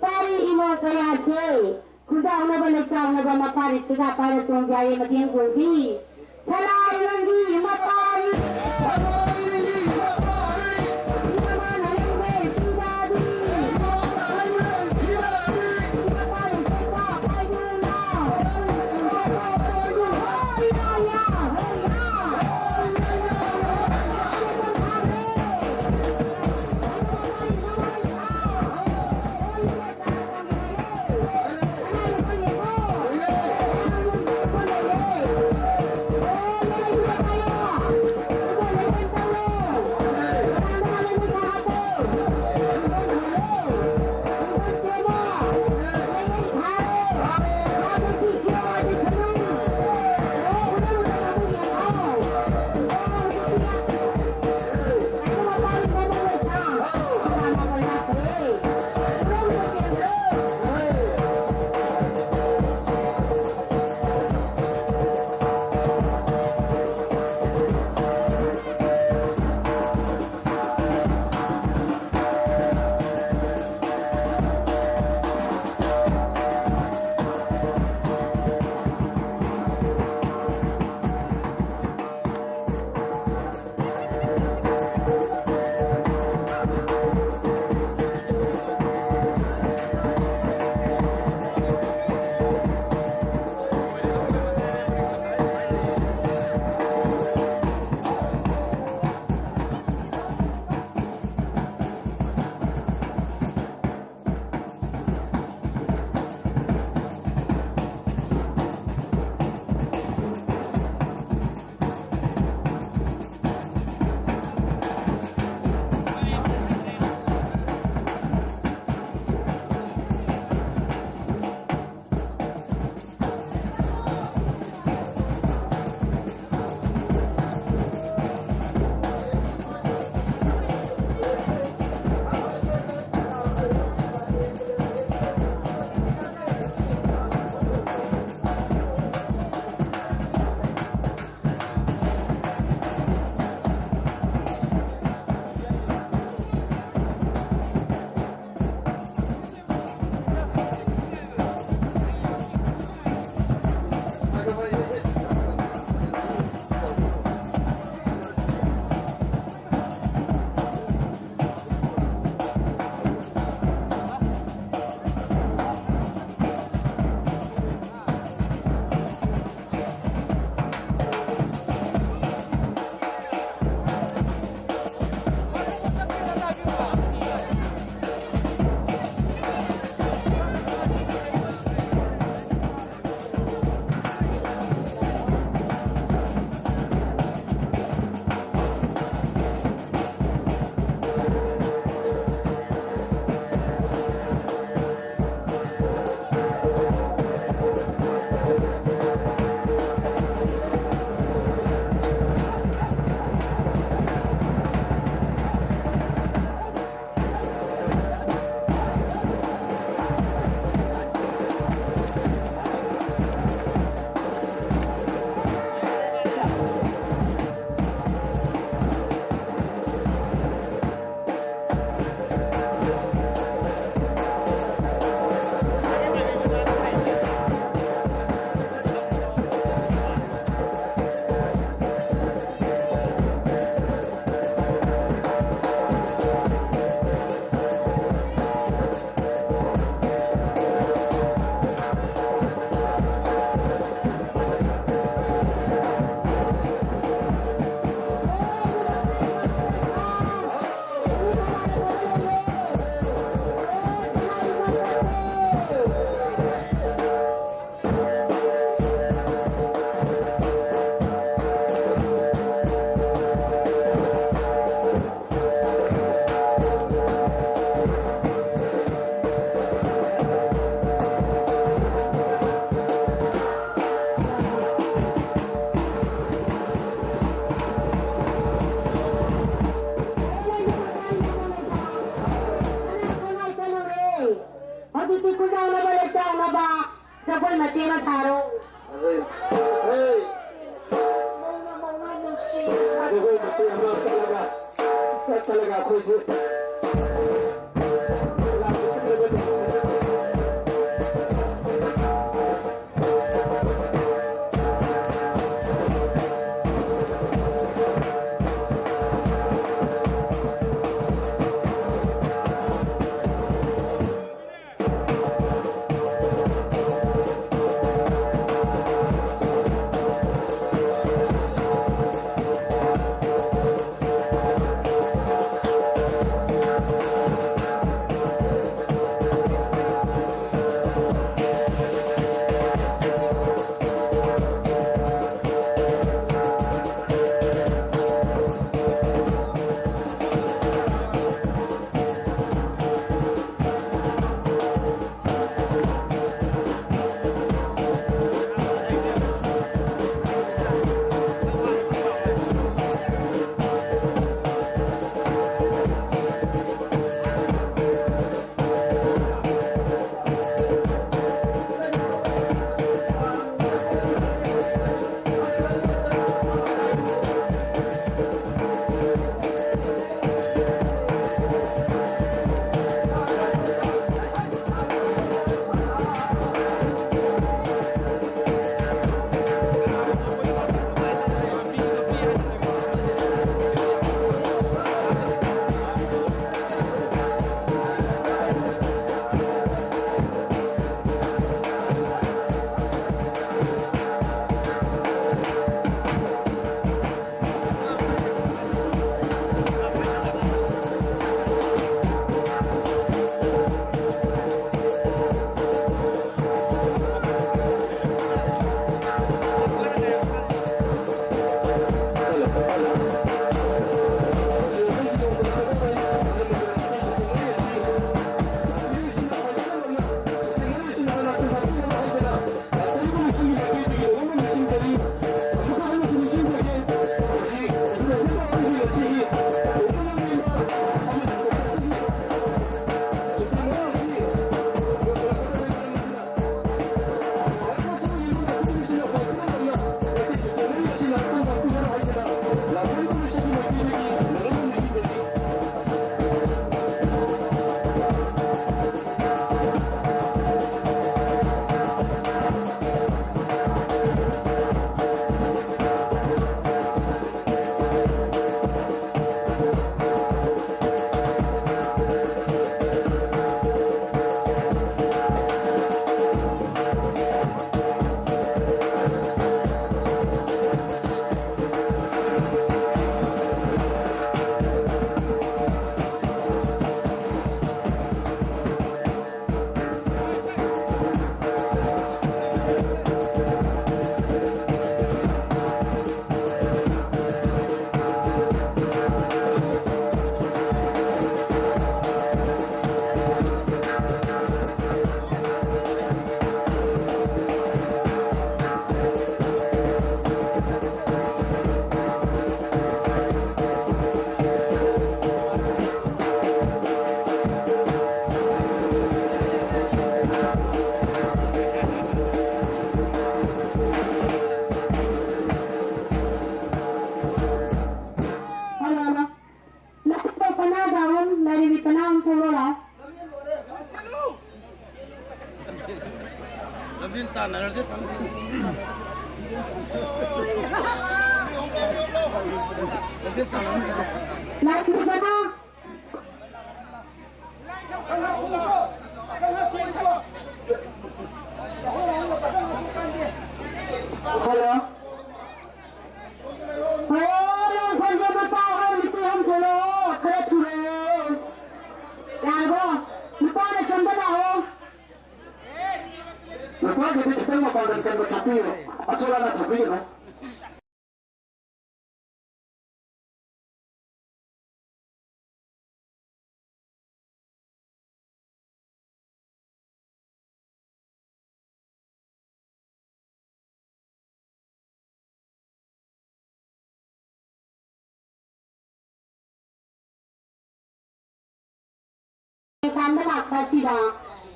Pari imo kaya che. Kuda una bale chao na ba mapare tiga pare tong jaye matiang godi. Salai langi mapare. titi ko na balik na ba? Sabay matira taro. Hey! Sabay matira talaga. Talaga ako ito.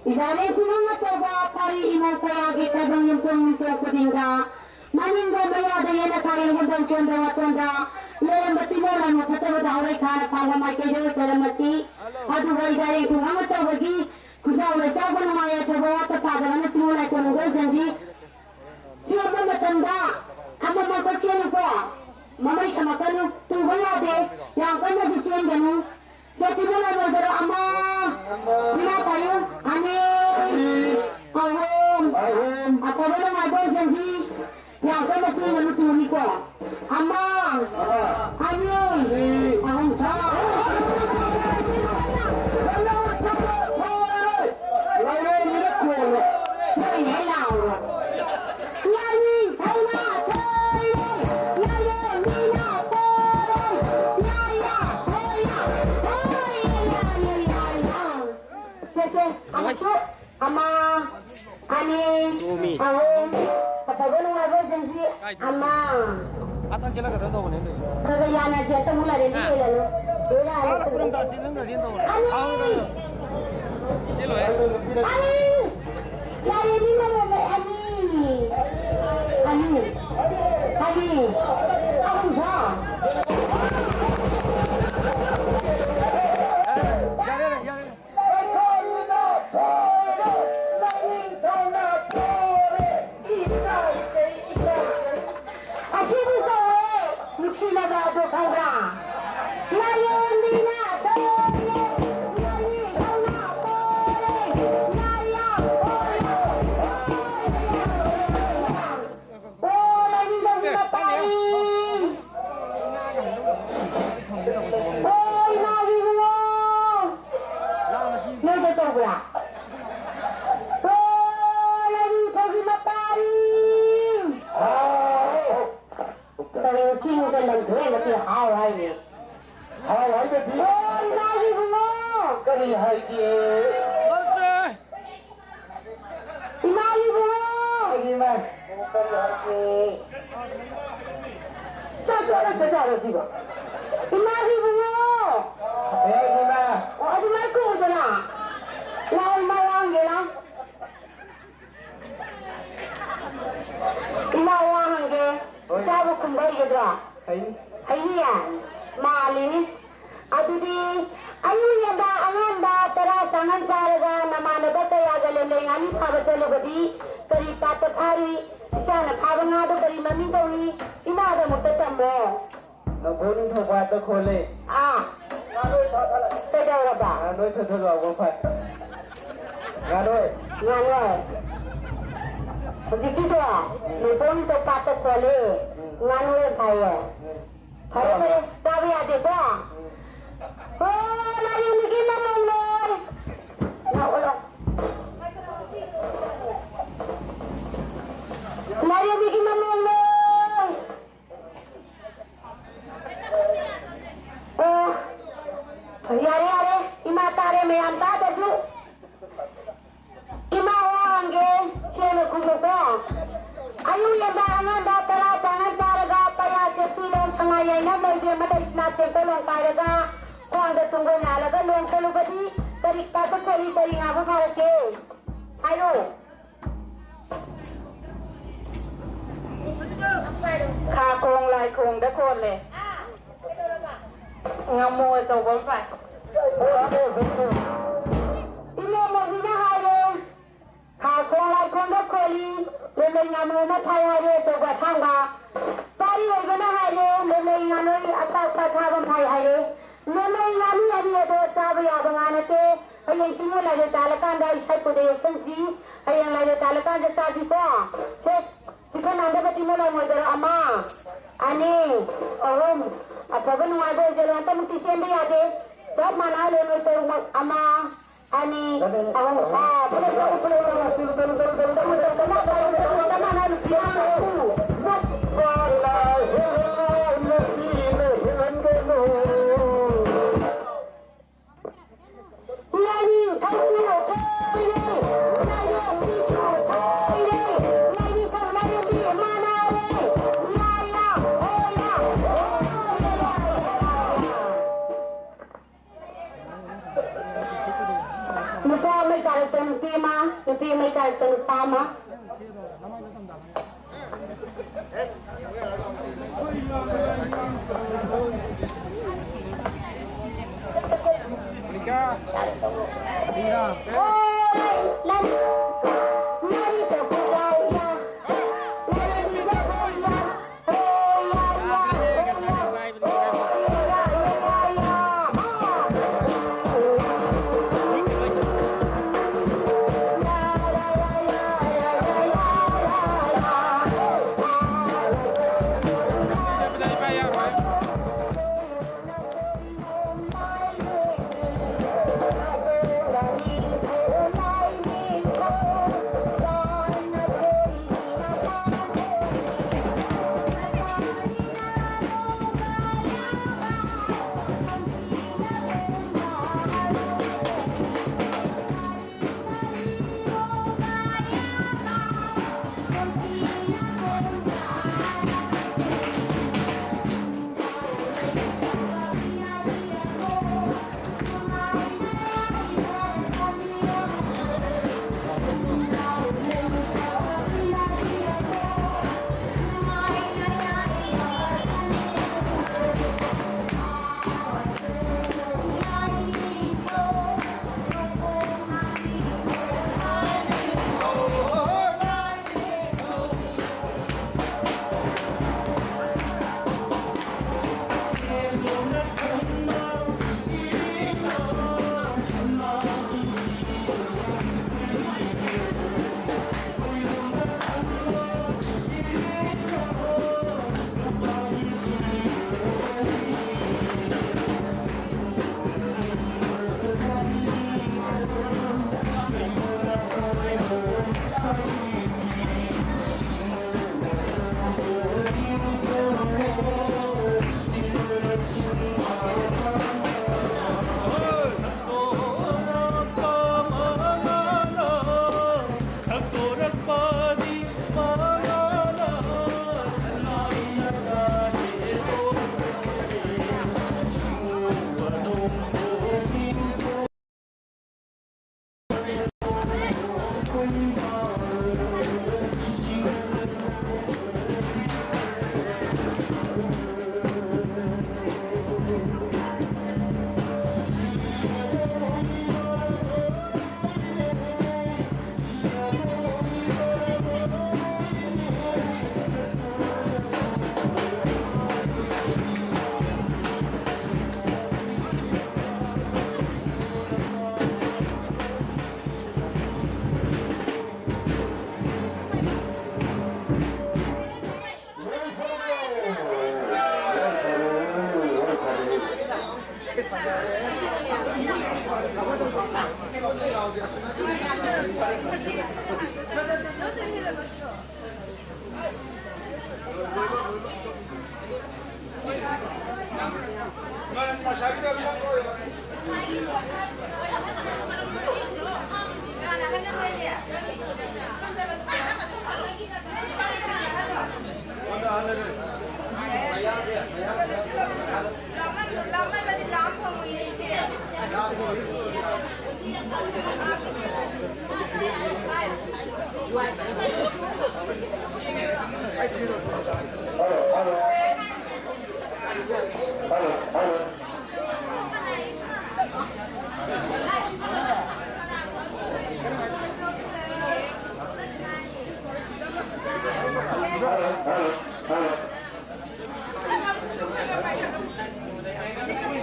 Izane kumanga coba pari imo kaya kita bangin pun kudinga. Maninga maya daya na kaya mundang konda watonda. Lera mati mo na mo kata mo dahore khar phawa mai ke jo tera mati. Adu bai dai kumanga coba gi kuja ule coba na maya coba ta pada na timo na kono go janji. Coba matanda. Amma ma ko chenu ko. Mamai sama kanu tunggu de yang kana di chen ganu. Jadi mana modal amma? Bila kayu, amin. Ahum. Apa mana modal janji? Yang kau mesti nak tuni ko. Amma. Amin. Ahum sah. Lain minat ko. Lain helau. Yani, tahu nak? Ama ani ahum patagon ngago janji ama atan chela ka do bone kaga yana jeta mula re ni lelo era kurang da silang na din do ani chelo ani yari ni mama ani ani ani ahum ja Nupa may karakter ng tema, nupi may karakter ng tama.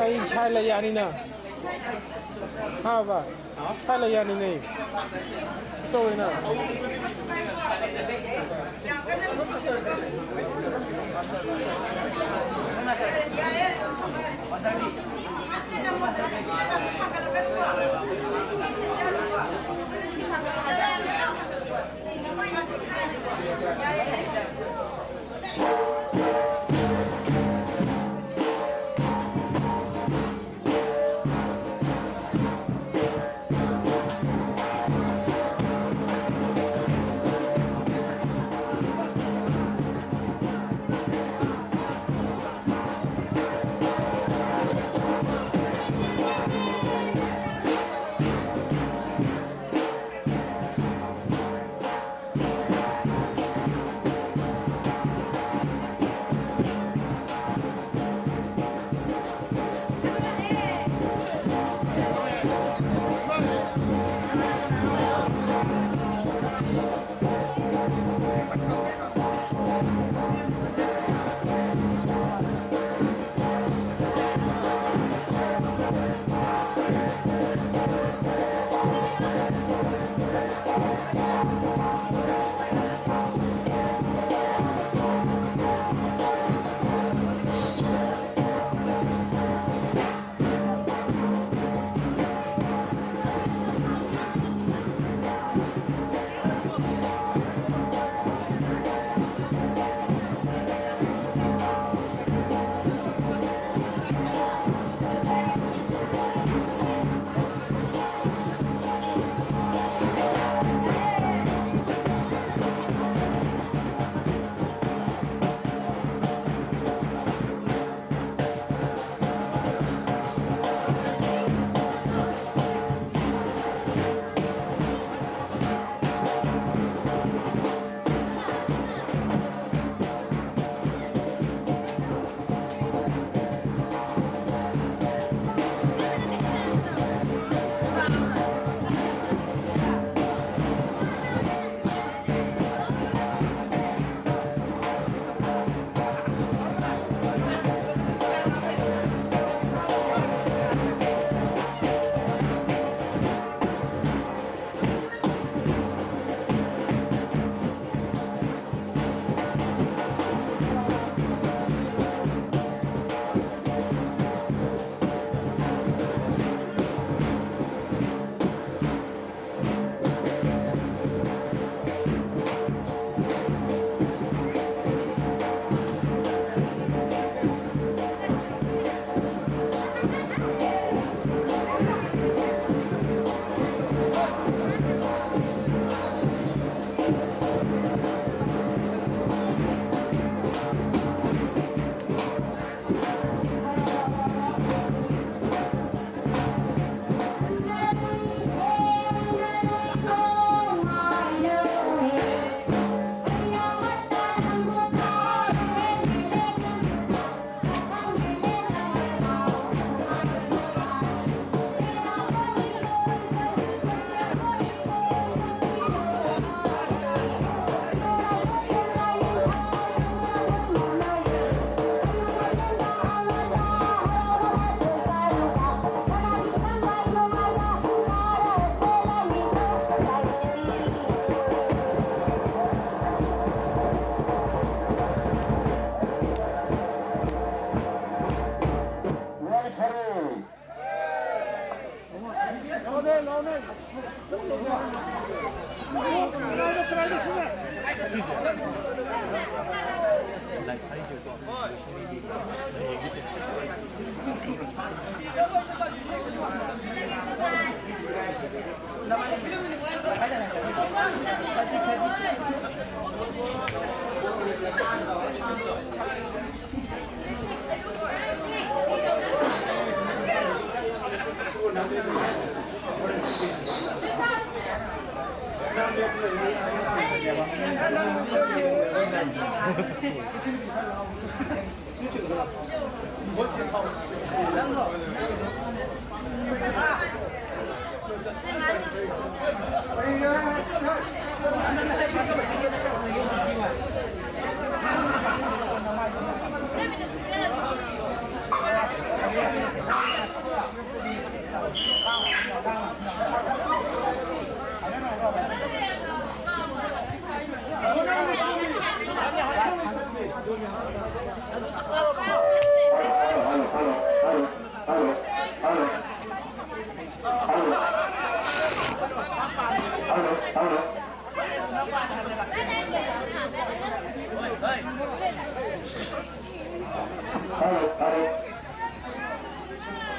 Ay, shala yani na. Ha ba? Shala yani na. So na.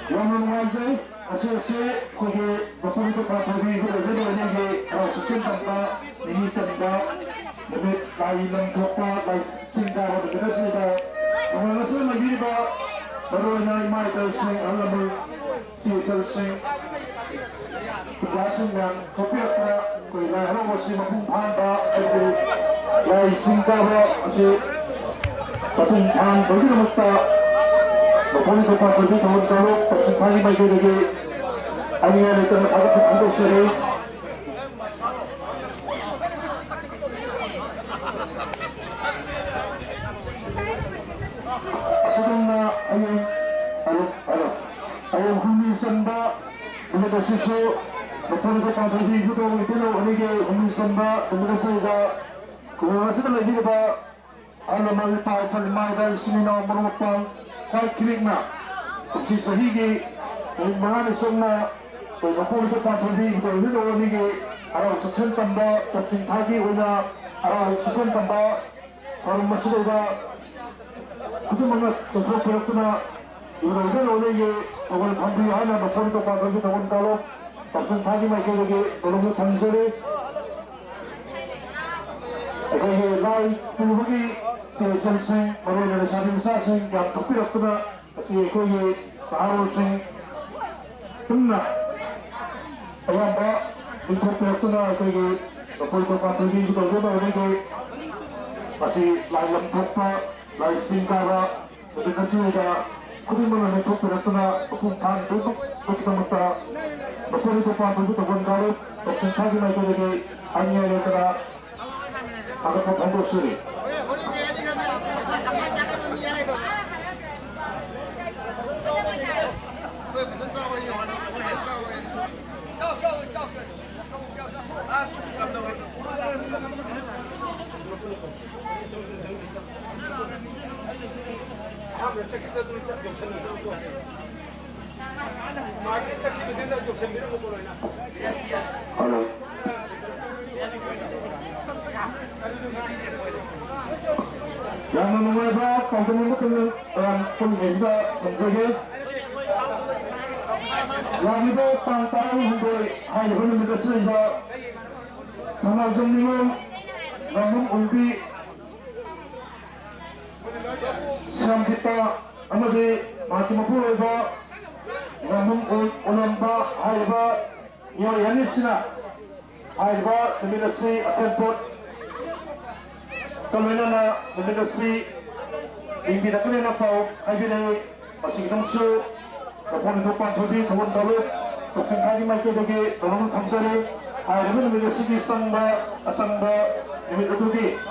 Yang menguasai hasil kubu berpuluh puluh minggu lebih lagi susun tanpa ini tanpa lebih lain kota lain singgah berbeda singgah. Menguasai lagi bah baru naik mai tersing alam si tersing kebasan yang kopi apa kui lahir masih mampu panda itu lain singgah bah masih patung pan bagi nama Pokoknya kita pergi tahun lalu, persikali bagi lagi angin itu agak terbentuk seri. Sedangnya ayam hamil senda 오늘도 실수 높은 방송이 유도하고 있는 원에게 공민선과 동물원사이가 그것을 얘기해봐 알람을 파이팔 마이달 시민아 모로먹방 과이키릭나 혹시 서희기 mga nisong kung napuli sa patuloy ito ito nigi araw sa tamba tapos tagi wala araw sa tamba para masudo ba kudu mga totoo pero na ito nigi kung pambihan na napuli ito patuloy ito kung talo tapos tagi may kaya tulong mo tansuri kaya lai tulungi si Sensing maroon na sabi mo sa asin yung kapirap ko na kasi ko yung araw sing Tuna, ayam ba, ikut waktu na kaya kapag kapatid ko ito na kaya kasi layam kappa, lay singkara, kasi kasi na kung mo na ikut waktu na kung pan dito, kung kita mata, kapag ito pa dito kung karo, kasi kasi na kaya anya na kaya agak kapag suri. Halo. Yang mengenai kampung pemerintah menjaga yang itu tantang untuk hal yang menjadi sehingga sama jomimum namun umpi siam kita amade mati mapulai ba namun ulam ba hal ba yo yanisna hal ba menjadi atempot kamena na menjadi impi dakune na pau ajune masih nongsu kapon itu pantudi kapon dalu kapon kali macam lagi tolong tamsari ayam ini menjadi sangba ini itu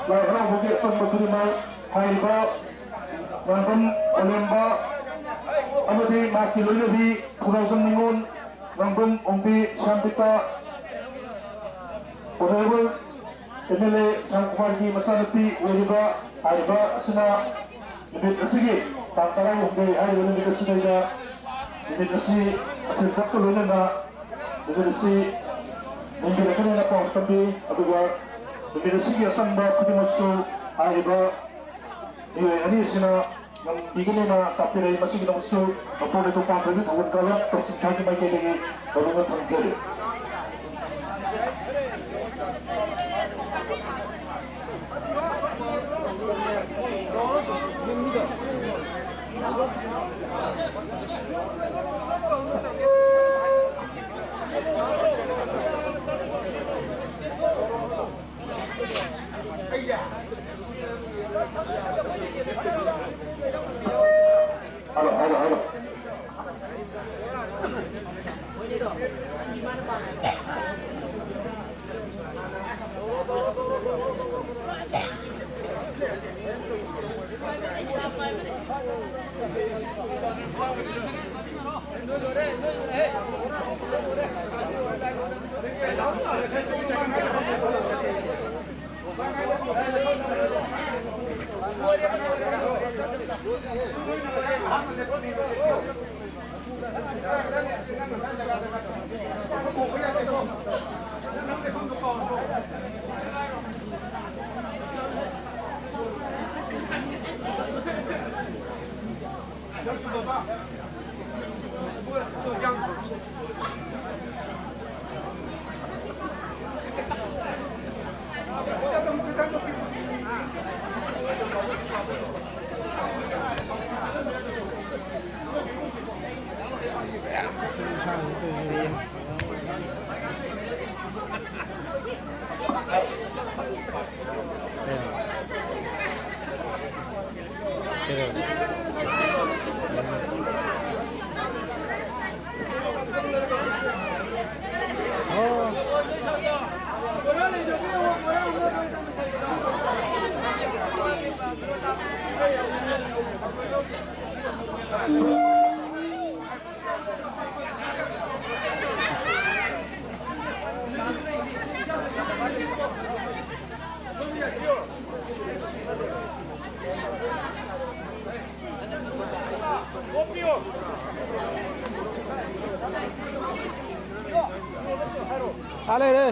orang bagi sangba tuli mai ayam nanti olemba amadi maki lagi kurang semingun nanti umpi sampita orang ini sang kuargi masalati wajibah ayam sena lebih kesigi tantara umpi ayam ini kesigi ini kasi asin takto luna na ini kasi hindi na kanina pa tapi aduga ini kasi asang ba kuti magso ay ba ini sina ng bigyan na kapiray masig na magso kapag ito pa rin awag kalap tapos kagi may kailangi balungan ang jari Halo. อะไรเลย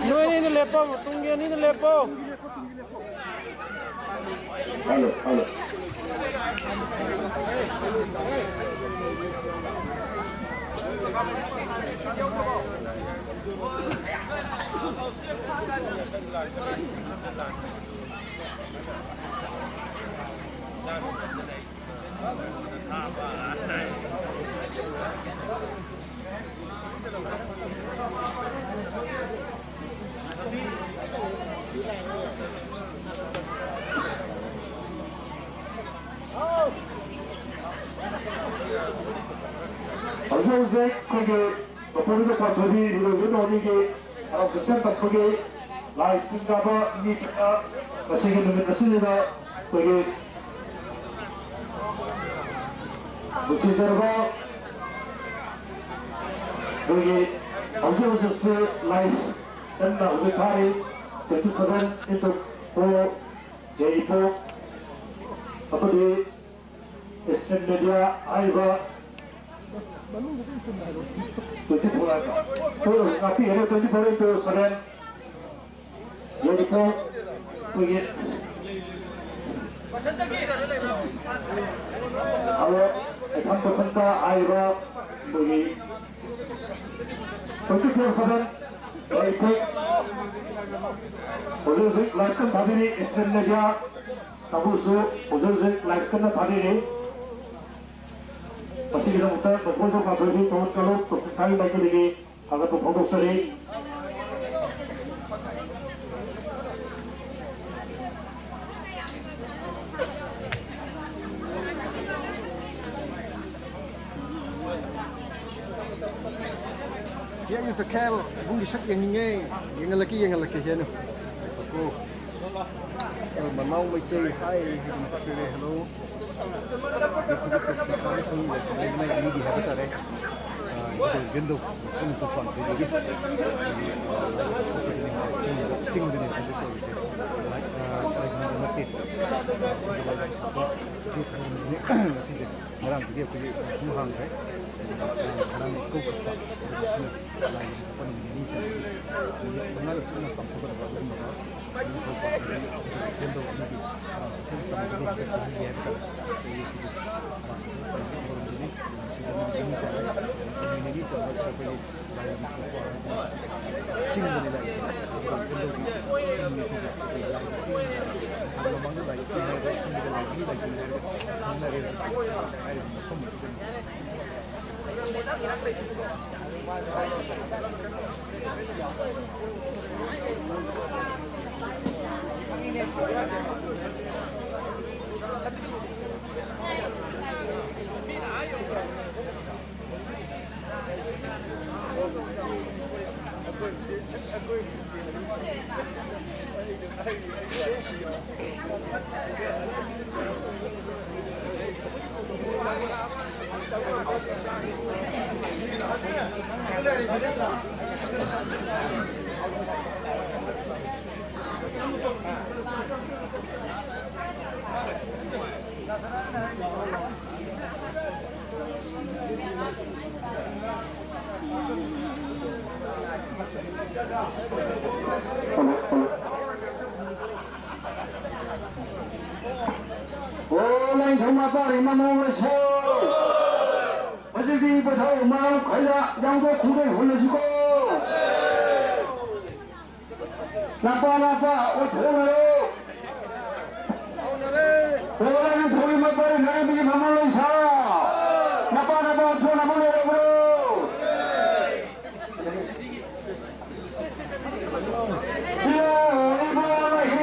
Noi ini lepo, tunggu ini lepo. Halo. 어서오세요. 거기 보리도파 저기 이거 어디게 센터 거기 라이스가버 이니까 거시기 눈에 쓰니다 거기 무시대로 여기 어서오셨어요. 라이스 센터 우리 파리 제주서는 이쪽 보 제이포 어디 에스엔 메디아 아이바 Tujuh bulan. Tapi ada 24 itu seren. Jadi tu pergi. Kalau ikan peserta air pergi. Tujuh seren. Jadi tu. Udah sih lakukan tadi ni estimate dia. Kamu su udah sih lakukan tadi ni. Pasti kita muter berfoto kalau ini tahun kalau sekali lagi lagi agak berfoto sering. Yang itu kel, bung disak yang ini, yang lagi ni. Aku, kalau mau macam hai, hello. Oleh semua para imam Rasul, masjid bertahu mau kaya yang tu kuda hulasiku. Lapa, uthul lalu. Orang yang thori mapar nari biji mamal loisa. Lapa, uthul mamal lalu. Siapa ibu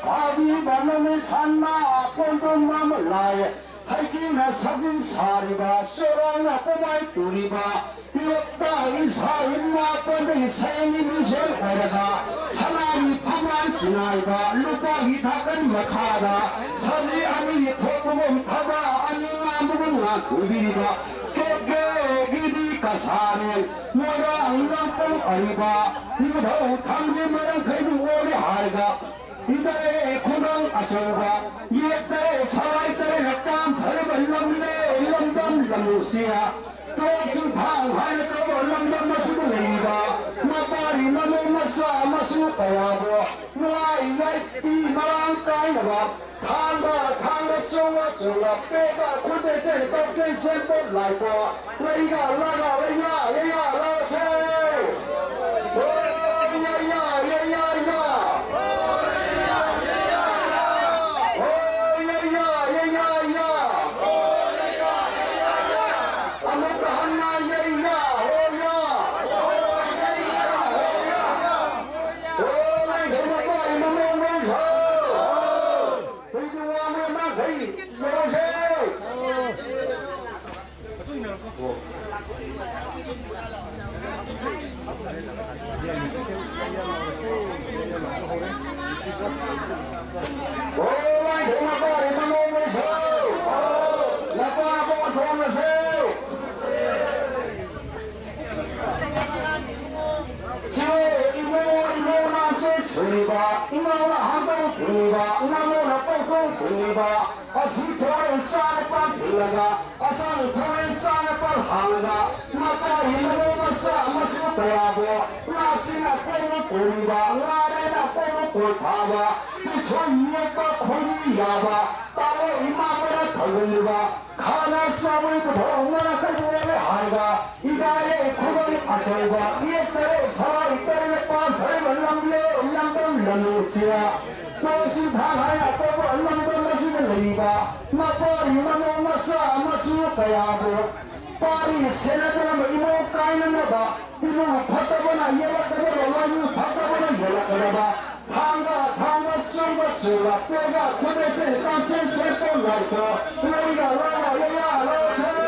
밥이 밤에 산나 꼴도 맘을 나에 하이기나 사긴 사리가 쏘라나 꼬마이 뚜리가 비었다 이사인나 뻔데 사연이 무슨 오래가 사나이 파만 지나이가 루빠이 닭은 막하다 사지 아니 토구멍 타다 아니 아무건 나 구비리가 깨깨기리가 사는 뭐라 안강뽕 아리가 이보다 강제모양 그래도 오래 하리가 이달에 고난 아셔가 이달에 사와이달에 약간 벌벌 넘네 럼덤 럼루시야 또좀 방할 거 럼덤 마시고 내가 마파리 너무 마사 마시고 가야고 와이가이 이마랑 까이나가 탄다 쏘와 쏘와 빼가 고대세 떡대 셈볼 라이고 레이가 라가 레이가 라세 이마와 한번 들어가 이마와 뻥뻥 들어가 아스토에 싸는 들어가 아산토에 싸는 하나가 마빠 이마와 싸 마시고 떠야고 나시나 뻥을 돌리가 나래나 뻥을 돌파가 손이가 콜리야가 따로 이마와 덜리가 가나 싸움을부터 얼마나 깔보내 하이가 이달에 고를 아설가 이에 사이 따르는 별을 남겨 람루시야 또시 방하야 또 얼마나 마시는 레이가 마빠리 마모마사 마수 가야고 파리 세나들은 이모 까이는 거다 이모 바다보나 연락하다 올라유 바다보나 연락하다 방가 쏘가 빼가 고대세 깜짝 세포 날거 레이가 라가 야야 라세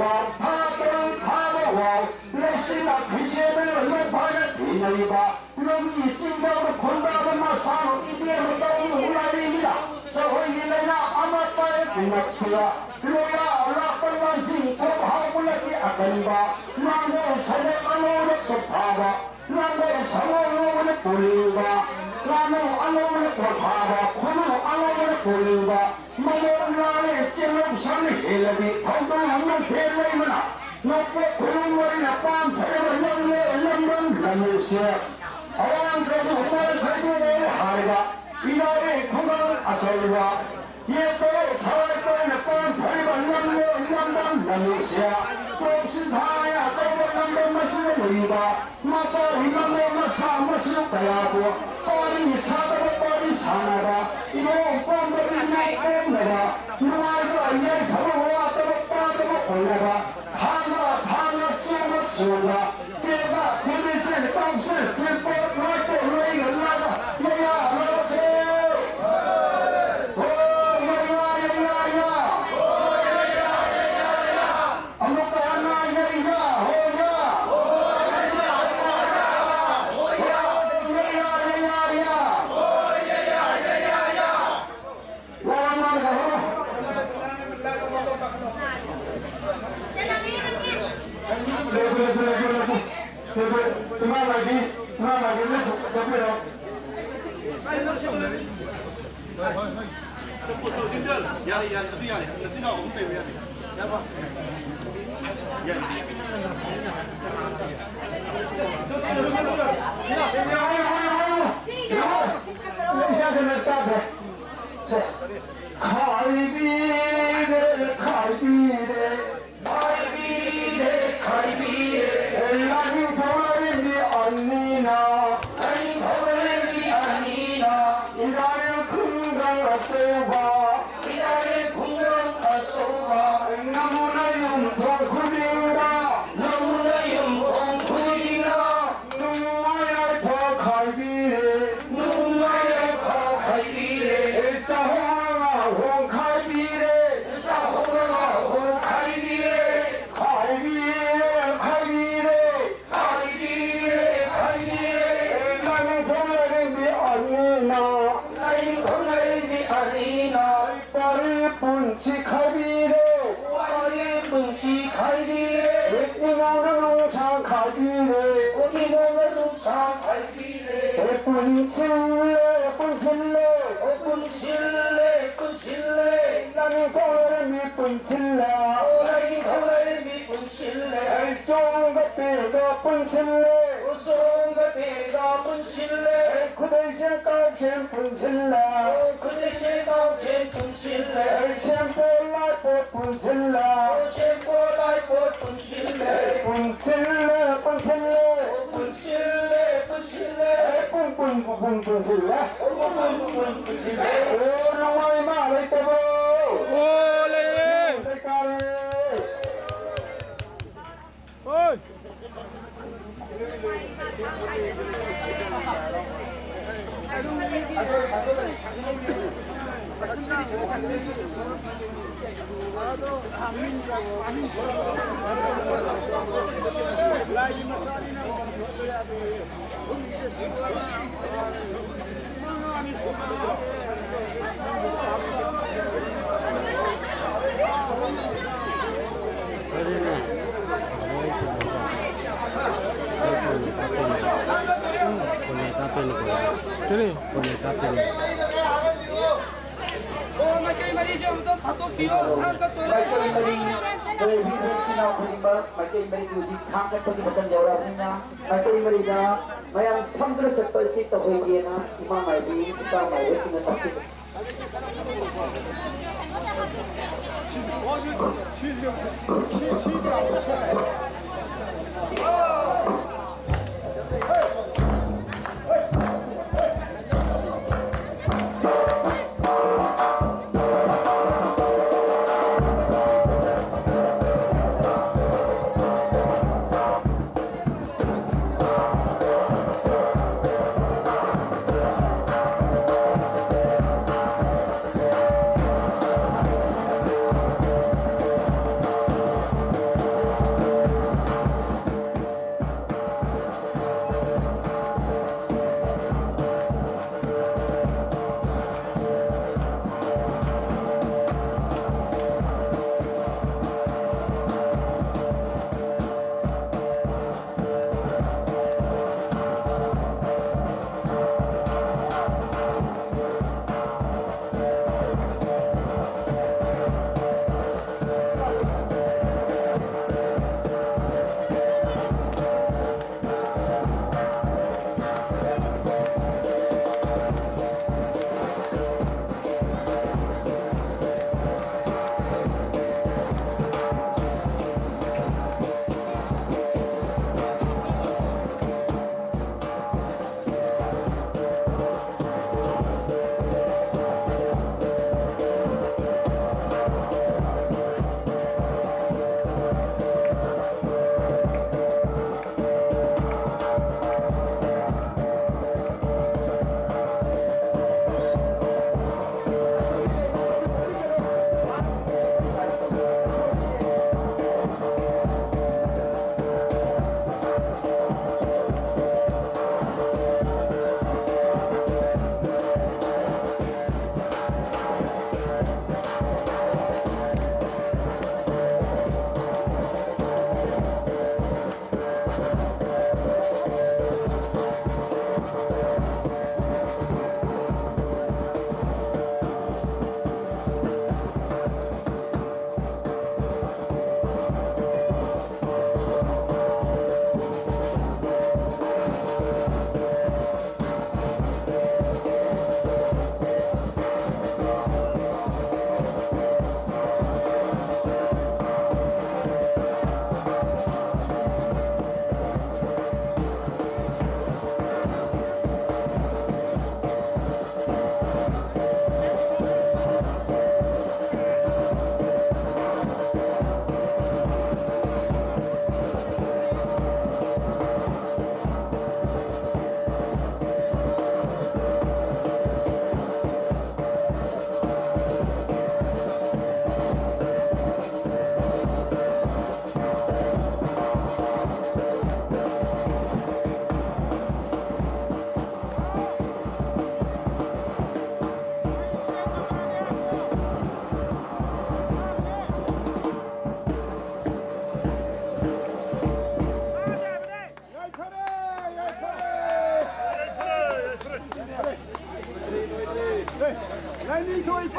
파도를 타고 레시나 피시에를 높아야 비나이바 여기 신경을 건다는 마사로 이대로 떠오는 우라입니다 서호이래나 아마빠의 비나피야 로야 라빨라시 고하고라기 아간바 나무 산에 안오를 kopaba 나무 산오를 돌리바 나무 안오를 kopaba 코노 안오를 돌리바 마모라의 찔럼산의 헬레비 건강한 헬레이구나 높고 고용머리나 빰패를 넘는 라면시에 어왕그래도 정말 결국에 하리가 이 나라의 건강을 아설과 옛날에 살아있던 빰패를 넘는 라면시에 똥신 다야 떠벌넘는 맛을 의바 맛바리 넘는 맛을 가야고 빠리 사다가 빠리 사나가 이거 뻔들이 나오느라 누아가 이에 바로 왔다고 빠다고 올라가 하나 쏘가 깨가 그릇에 똥실 슬퍼 나고 너희가 나가 야야 나가세요 아무것도 하나 야야 mayang samudra sa palsi to hoy na imamay di kita may sinatapit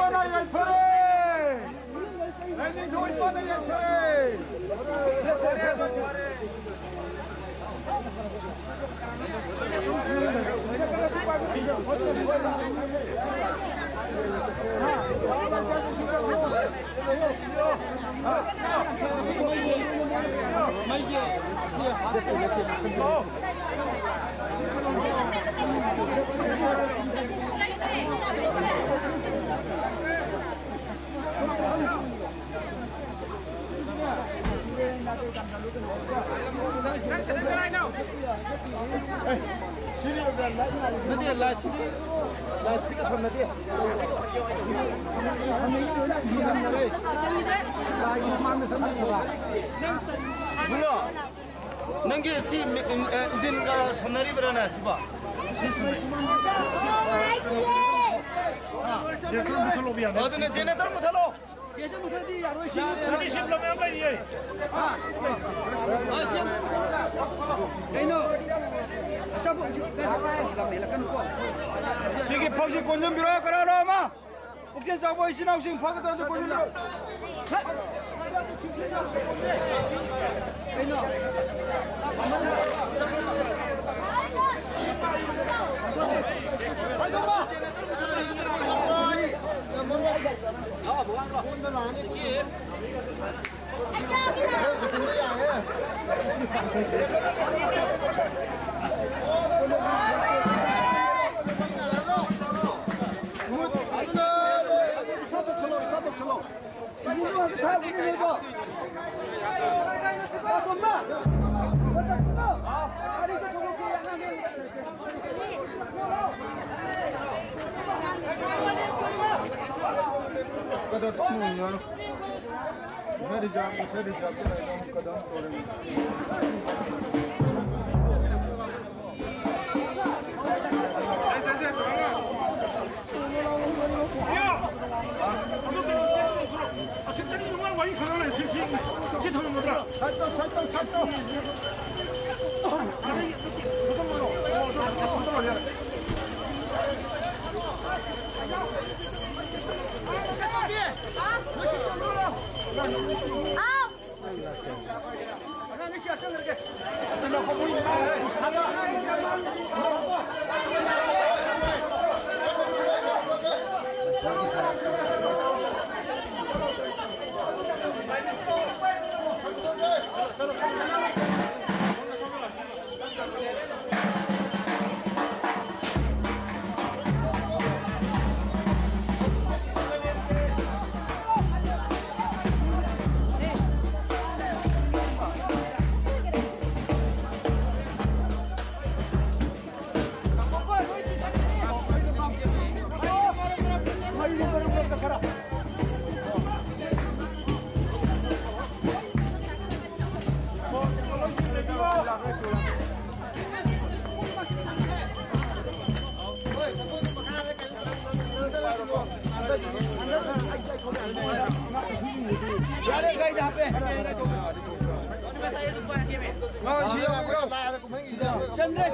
이뻐라 열파래. 랜딩도 이뻐라 열파래. 몰라. ನಂಗೆ ಸಿ ಇದನ್ನ ಸನ್ನರಿ ಬರನ ಸಿಬಾ ಅದನ್ನ ಜೇನೇತರ ಮುಥಲೋ 시기 퍽시 권좀 빌어 그러라 마. 옥견 잡고 있으나 혹시 파거든 좀 권좀 빌어. Kadang tak mungkin. Saya dijam kadang orang. 식당이 정말 많이 가난해. 시터는 거다. 살짝. 아니, 잠깐만요.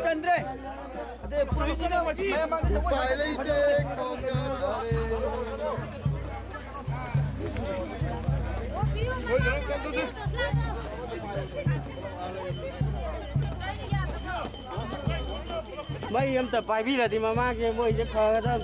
Chandra. Ada profesional memang mấy em tập bài vi là thì mà mang cái môi chắc khờ hơn.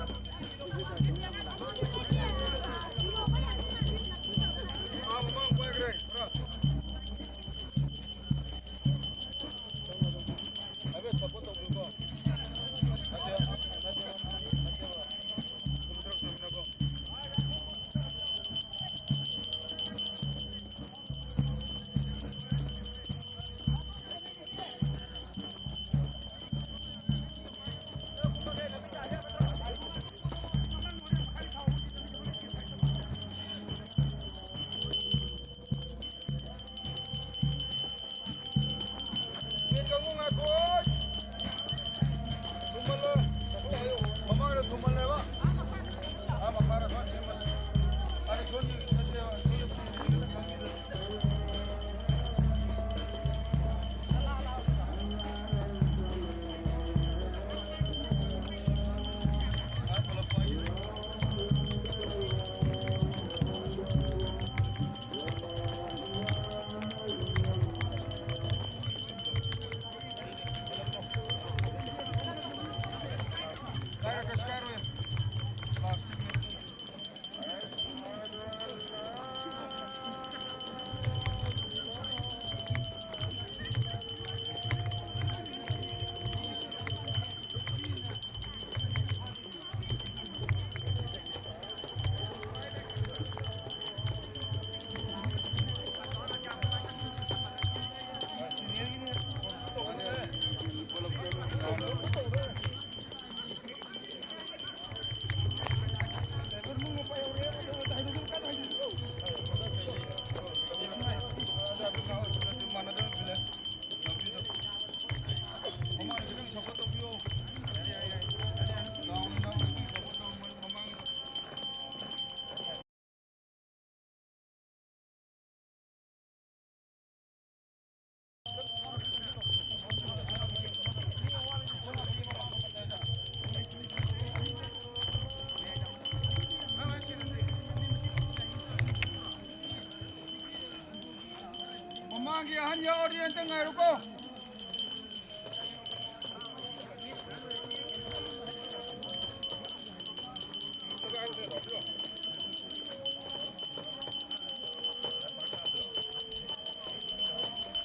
엄마기 한 열이는 땡가 이러고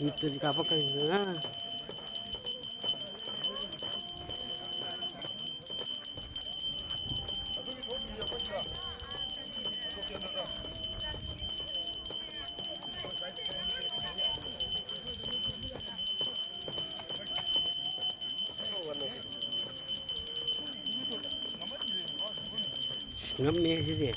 Itu di kapal kan? Ngâm mê chứ gì?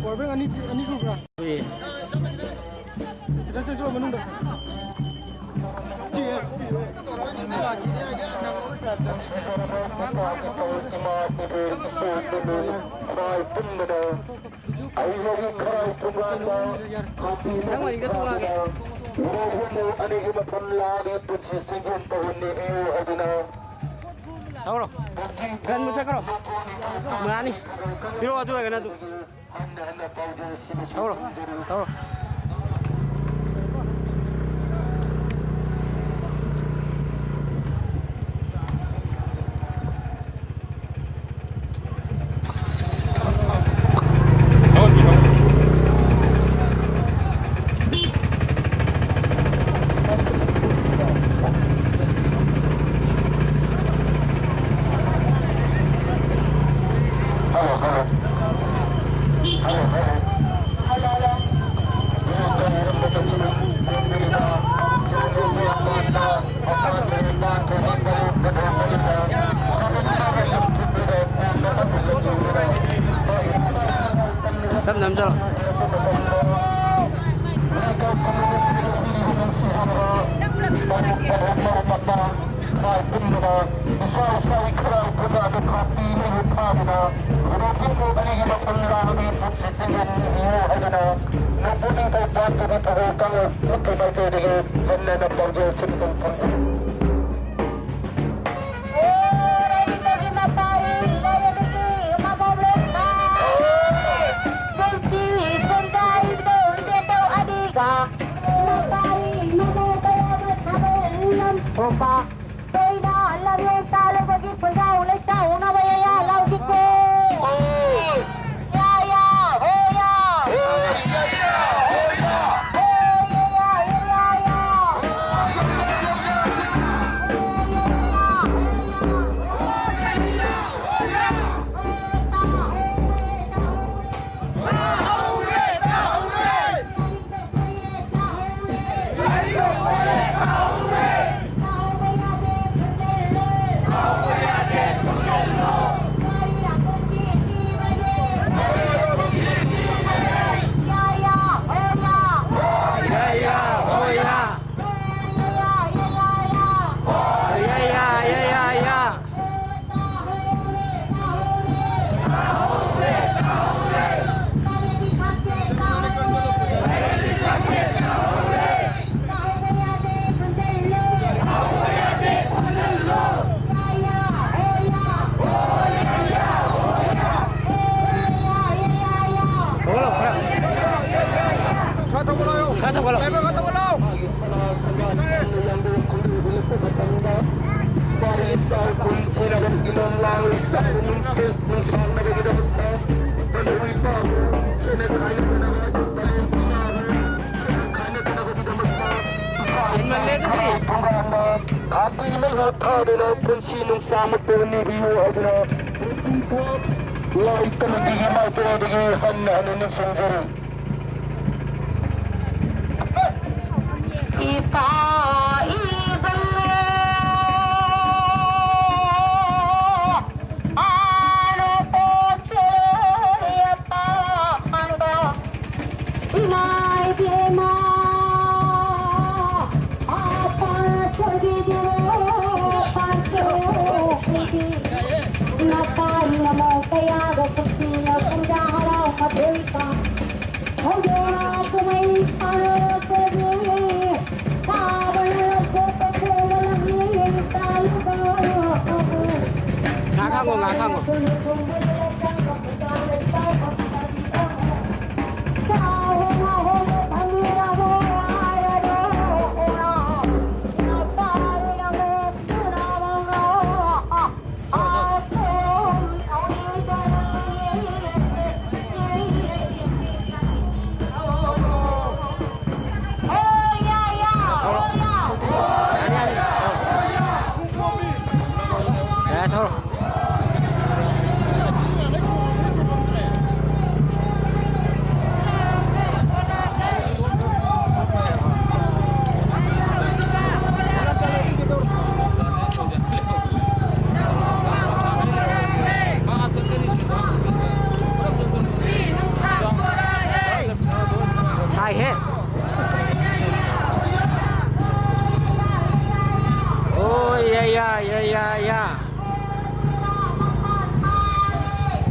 Korban ani juga. Wih, Kita coba menunda. Ayo kita tunggu. yang mana kita tunggu lagi? Uruhumu anigi mapamlagi putsisigin pahuni iyo adina. Tahu kan muncul karo. Mana ni? Piro atu kan atu. Tahu. Tắm nằm cho. Opa, tôi đã làm lên ta lên với cái phơi rau lấy rau nó bây giờ lau đi cô. Ya ya, oh ya. Kata walau.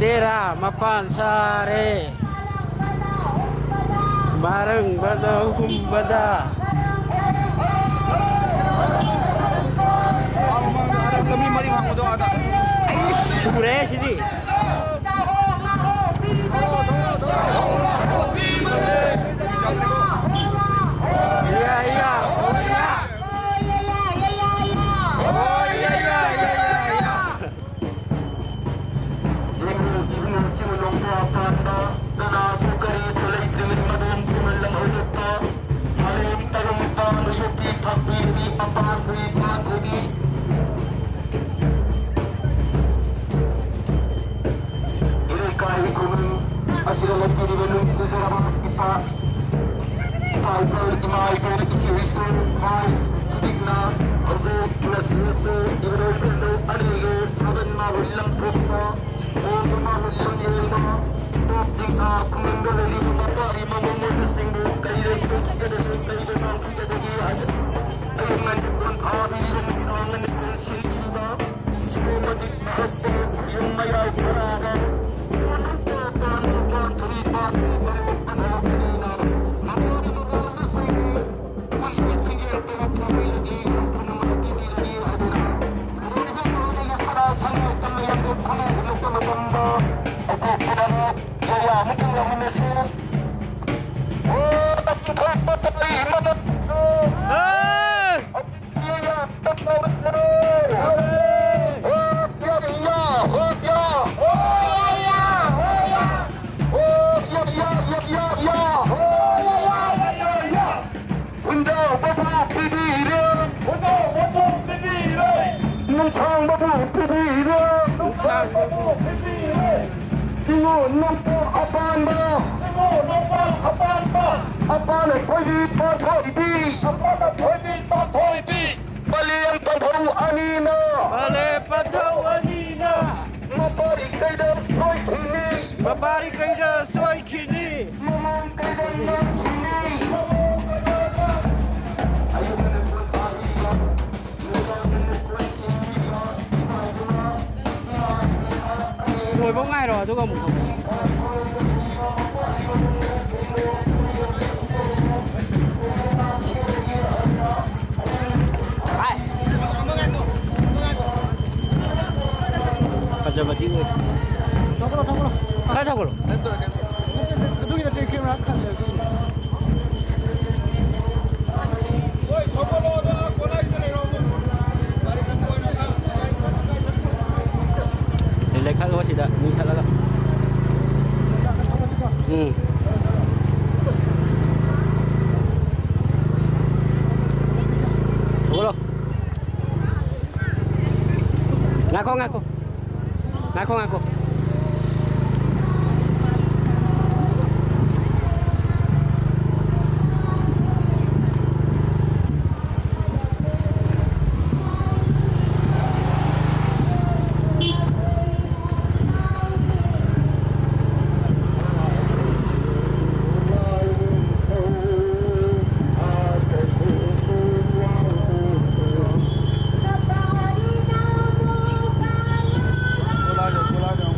Dera mapan sare bareng badang kumbada kami mari hang do ada. Kure sini. Iya iya. Babari kaida soy kini. Ngồi bóng ngay rồi, tôi không. Baca mati gue. Kacau kalau. Itu kita take camera kan lagi. Oi, apa lo ada kona ini romo. Lekal lo sih dah, ni salah lah. Apa lo? Ngaku. Bola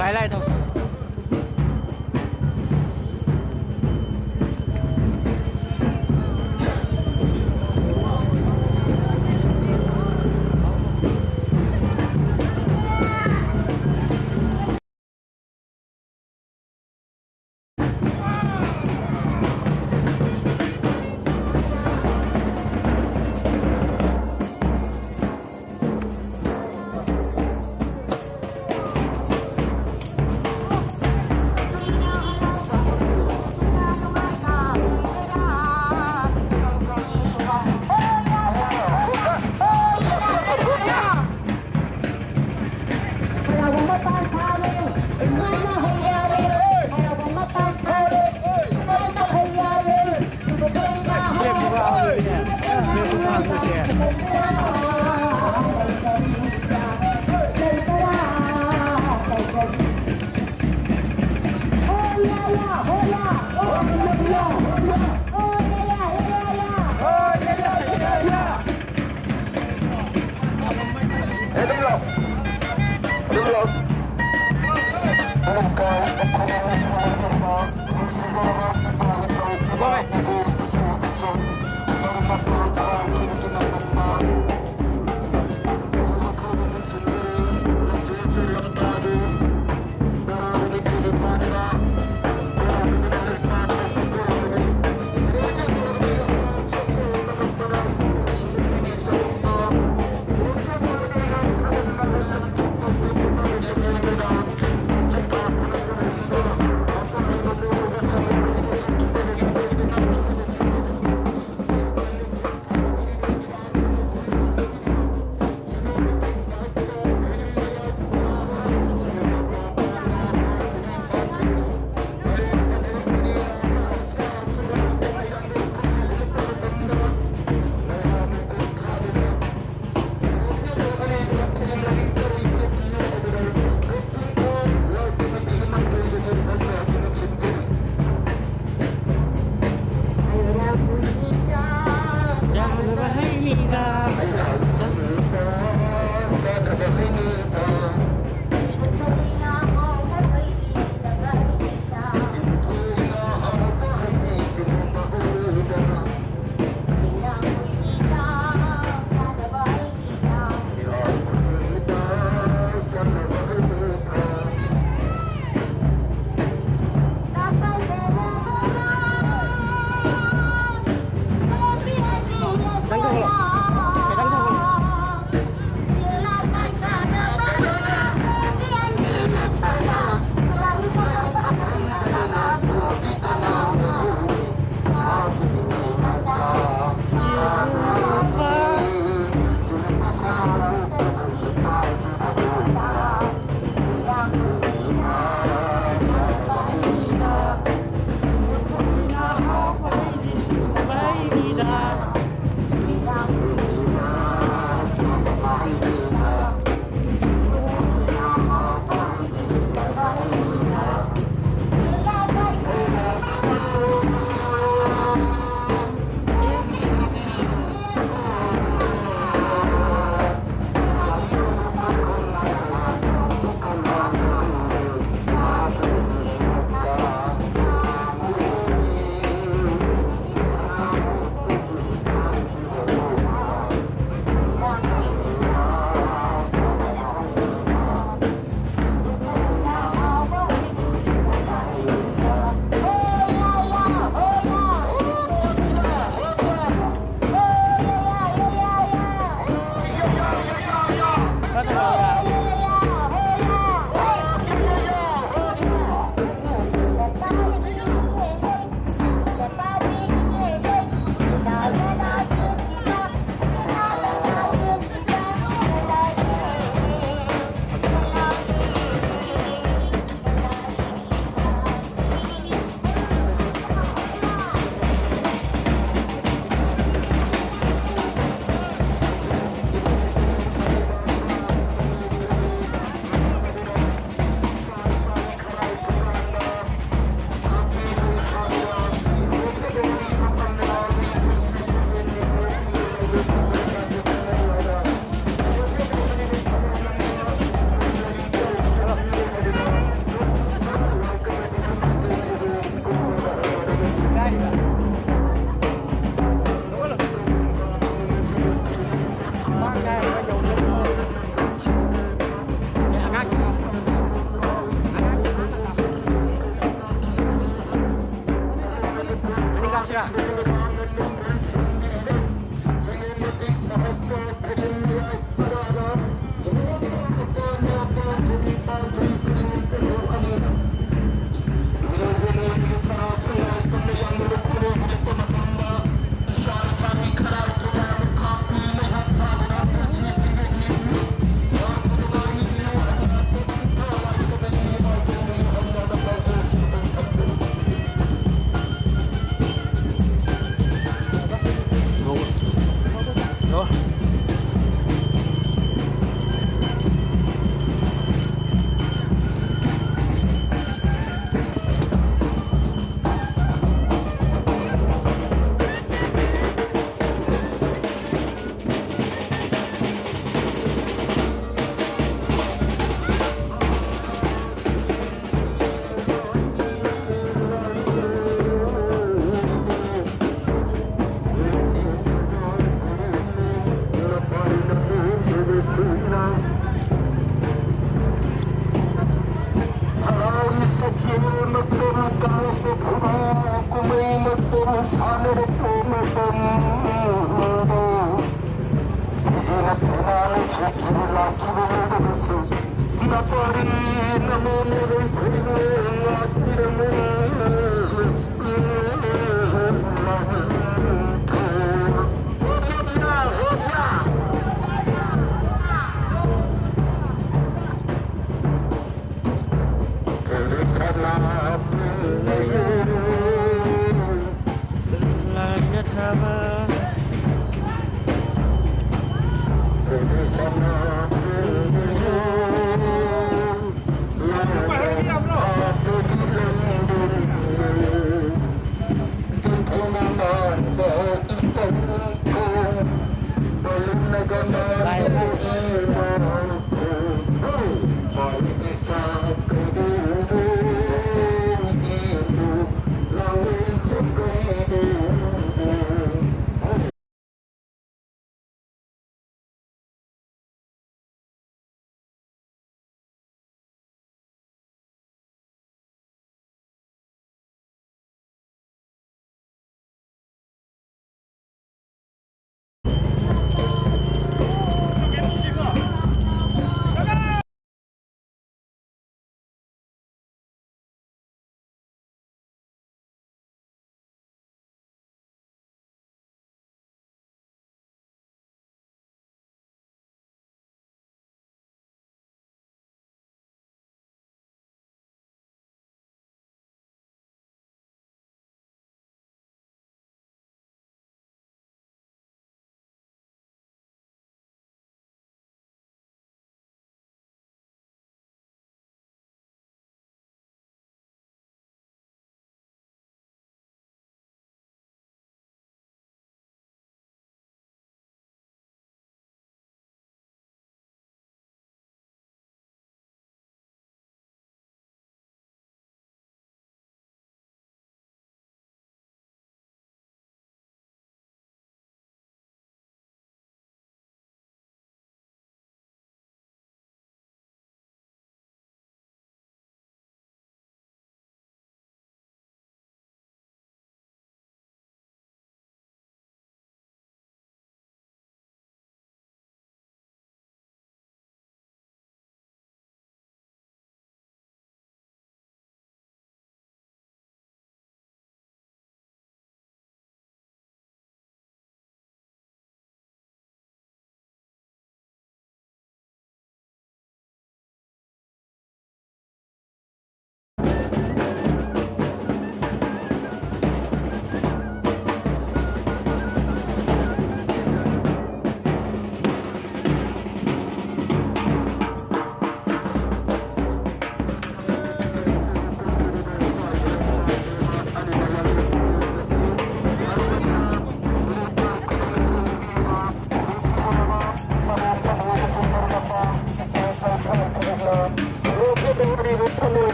lại thôi.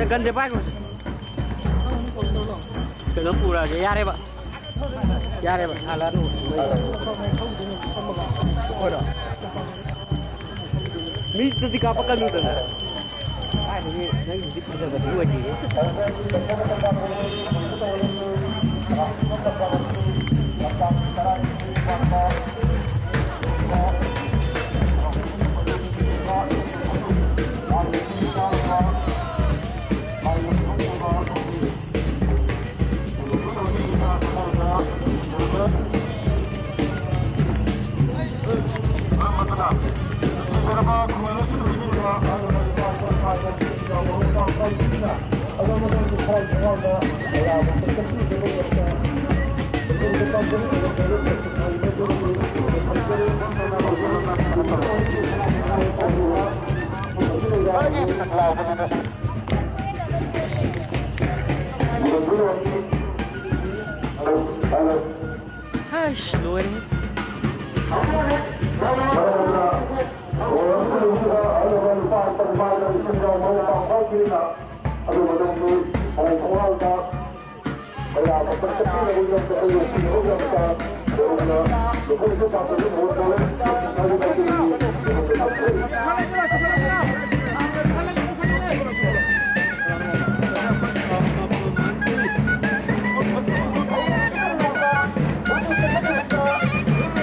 Cần để bác rồi. Cái nó phù là cái da đây bạn. Da đây bạn. À là đủ. Mi tadi apa kan itu? Ah ini yang di sini ada dua ji. 아이씨 노래.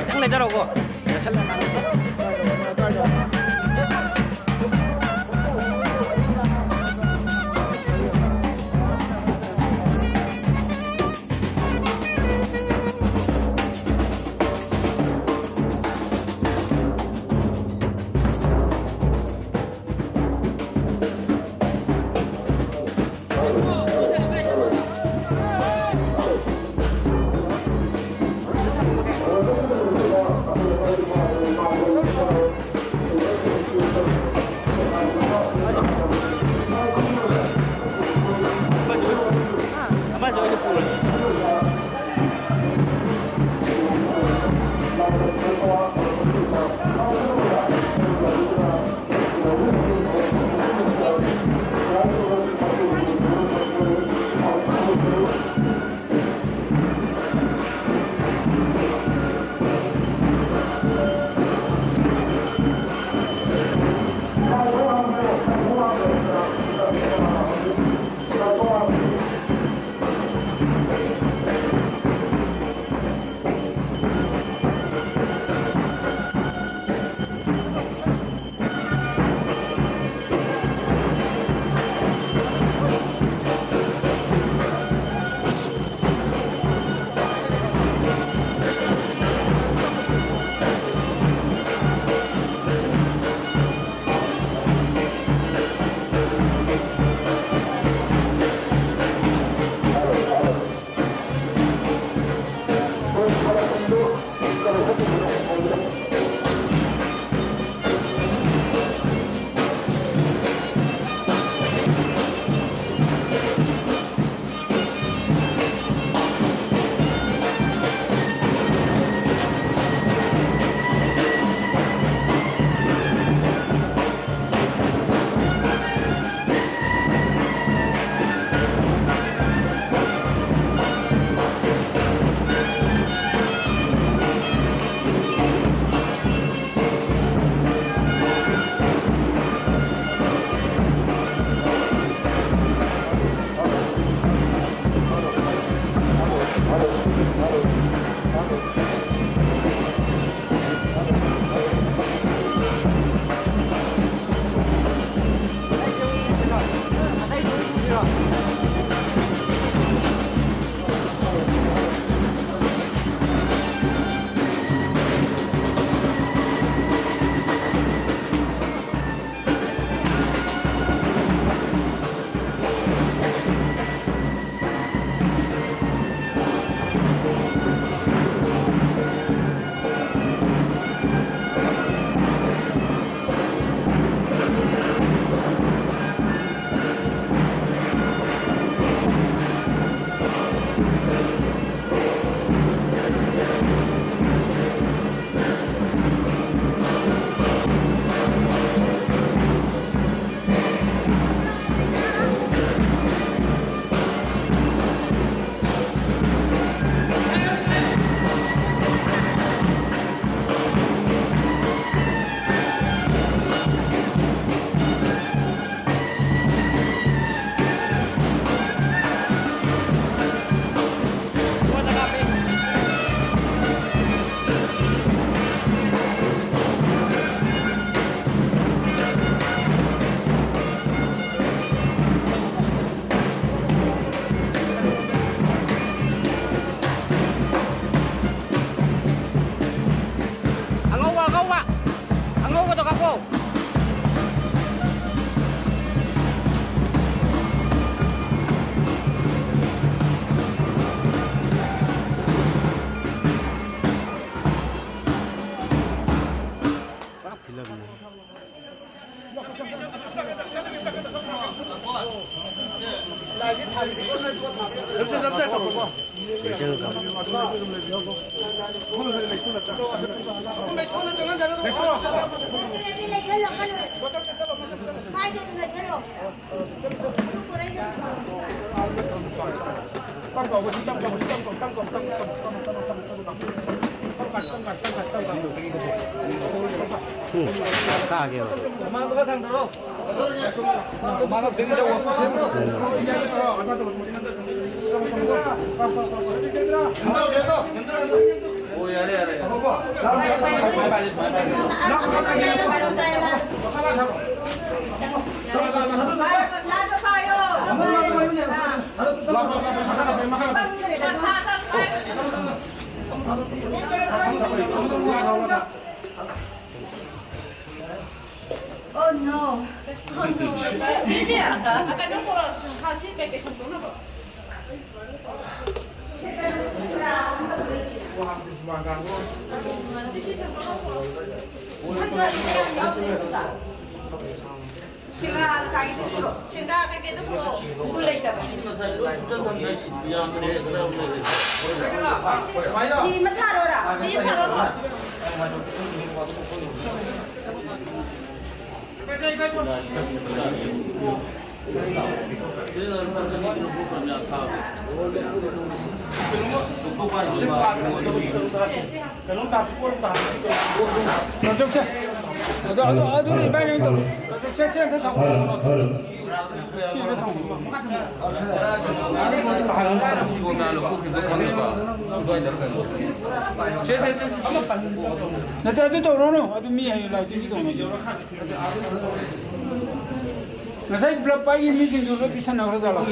thằng này ra đâu cô? 가게요. Oh no. Oh no. Akan nak korang hasil pakai sempurna apa? Sehingga pakai itu boleh tak? Di mana orang? Di mana orang? Nasay blog pa yung meeting dulu bisa nak rasa lah.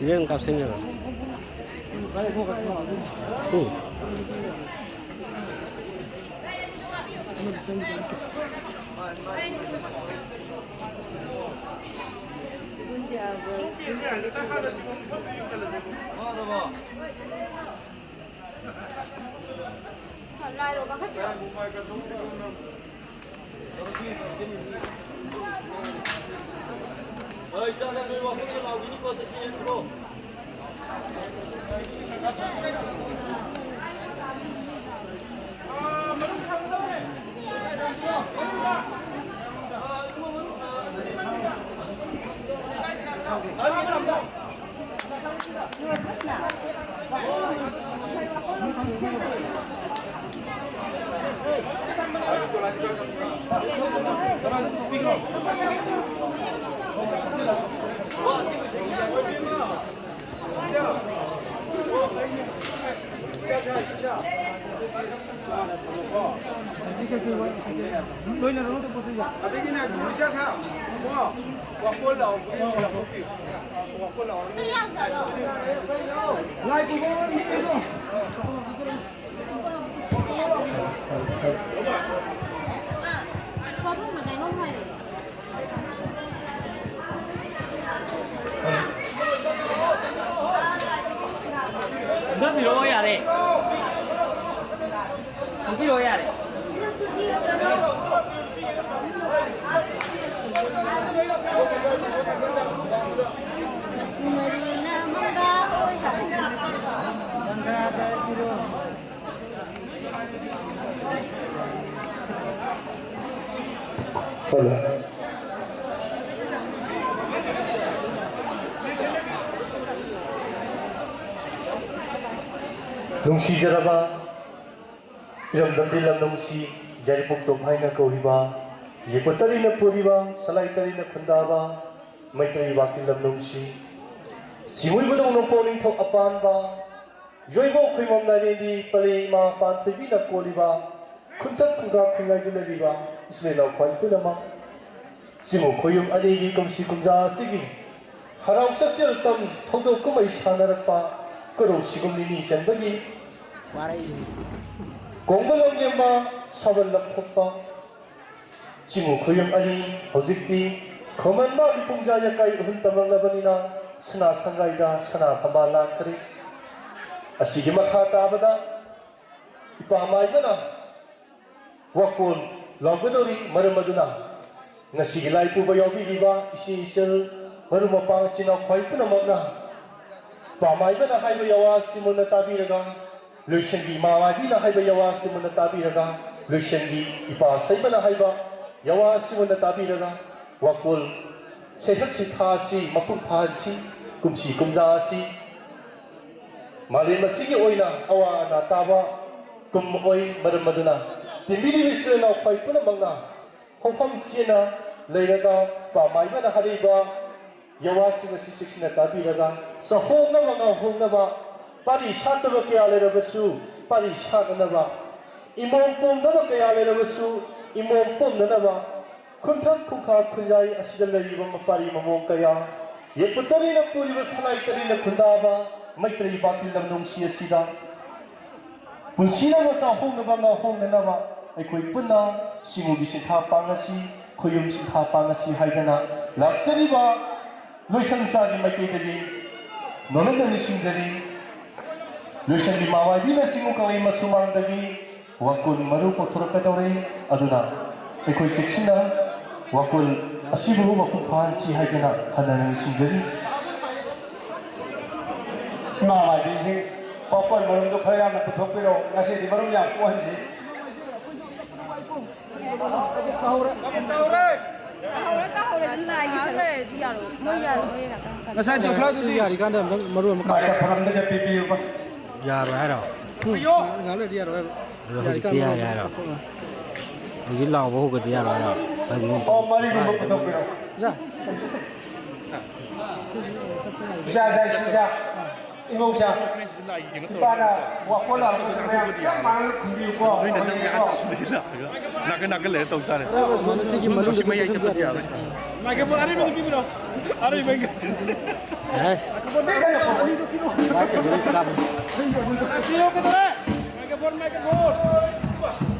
Sini 값생겨요. lại rồi các khách ơi cho ra người vào cái lầu cái cô sẽ chia cô có thuốc mà này không phải Rất thì đôi à này. Không biết đôi à này. 농시절아바 이런 덤빌람 농시 자리복도 파이나 거리바 예뻐 따리나 뿌리바 살라이 따리나 군다바 마이따리 바길람 농시 시물부동 농포닝 턱 아빠한바 요이보 크이mom나리니 빨리마 반트비나 꼬리바 군탁 군가 쿵가길레리바 이슬레나 관꾸나마 시무 고용 아니기 검시 군자 시기 하라우 짝지를 땀 턱도 금의 사나락바 그로 시금리니 전덕이 공부렁gem마 사벌람 톱바 지무 고용 아니 허직디 거만마 비봉자 약가이 흔땀랑라버니나 스나 상가이다 스나 바발라 그리 아시기 마카 따바다 이빠마이거나 와꾼 럭그도리 머르마두나 ngasi gilai pu bayobi diba isi isel baru mapang cina khoi puna magna pamai bana hai bayawa simuna tabi raga luishengi mawa di na hai bayawa simuna tabi raga luishengi ipa sai bana hai ba yawa simuna tabi raga wakul sehat si thasi mapun thasi kumsi kumza si mali masigi oina awa na taba kum oi marmaduna timbiri wisna khoi puna magna 홍범 지나 레이라가 바마이바나 하리바 여와스가 시식시나 다비라가 서홍나바가 홍나바 파리 샤트로 깨알레라버수 파리 샤가나바 이몸 뽐나바 깨알레라버수 이몸 뽐나나바 쿤탁 쿠카 쿤자이 아시달레리바 파리 마몽 까야 예쁘다리나 뿌리바 사나이다리나 군다바 마이트리 바틸람 농시에시다 분시나가사 홍나바가 홍나나바 ꯑꯩꯈꯣꯏ ꯄꯨꯟꯅ ꯁꯤꯡꯎꯒꯤ ꯁꯤꯟꯊꯥ ꯄꯥꯡꯉꯁꯤ ꯈꯨꯌꯨꯝ ꯁꯤꯟꯊꯥ ꯄꯥꯡꯉꯁꯤ ꯍꯥꯏꯗꯅ ꯂꯥꯛꯆꯔꯤꯕ ꯂꯣꯏꯁꯪꯁꯥꯒꯤ ꯃꯥꯏꯀꯩꯗꯒꯤ ꯅꯣꯂꯝꯅ ꯅꯤꯡꯁꯤꯡꯖꯔꯤ ꯂꯣꯏꯁꯪꯒꯤ ꯃꯥꯋꯥꯏꯕꯤꯅ ꯁꯤꯡꯎ ꯀꯪꯂꯩꯃ ꯁꯨꯃꯥꯡꯗꯒꯤ ꯋꯥꯀꯨꯜ ꯃꯔꯨ ꯄꯣꯛꯊꯣꯔꯛꯀꯗꯧꯔꯦ ꯑꯗꯨꯅ ꯑꯩꯈꯣꯏ ꯆꯦꯛꯁꯤꯟꯅ ꯋꯥꯀꯨꯜ ꯑꯁꯤꯕꯨ ꯃꯄꯨꯡ ꯐꯥꯍꯟꯁꯤ ꯍꯥꯏꯗꯅ ꯍꯟꯅ ꯅꯤꯡꯁꯤꯡꯖꯔꯤ ꯃꯥꯋꯥꯏꯕꯤꯁꯤ ꯄꯥꯄꯣꯏ ꯃꯔꯨꯝꯗꯨ ꯈꯔ ꯌꯥꯝꯅ ꯄꯨꯊꯣꯛꯄꯤꯔꯣ ꯉꯁꯤꯗꯤ ꯃꯔꯨꯝ ꯌꯥꯝ ꯀꯣꯛꯍꯟꯁꯤ Ngasa di kelas tu ya di kan dalam maru makan. Maka peramda pipi apa? Giờ rồi hả rồi. Ngalo dia rồi. Rồi thì kia rồi. Chỉ lo vô cái kia rồi. Oh, mari kita potong piro. Ya. Bisa. Ingong siya. Para wakola yang mang kundi ko. 나그 레터 없다네. Mana sih gimana tu? 심해야 있을 거야. 나게 뭐 아래 면 비비로. 아래 면. Đấy. Kilo ke tore? Microphone.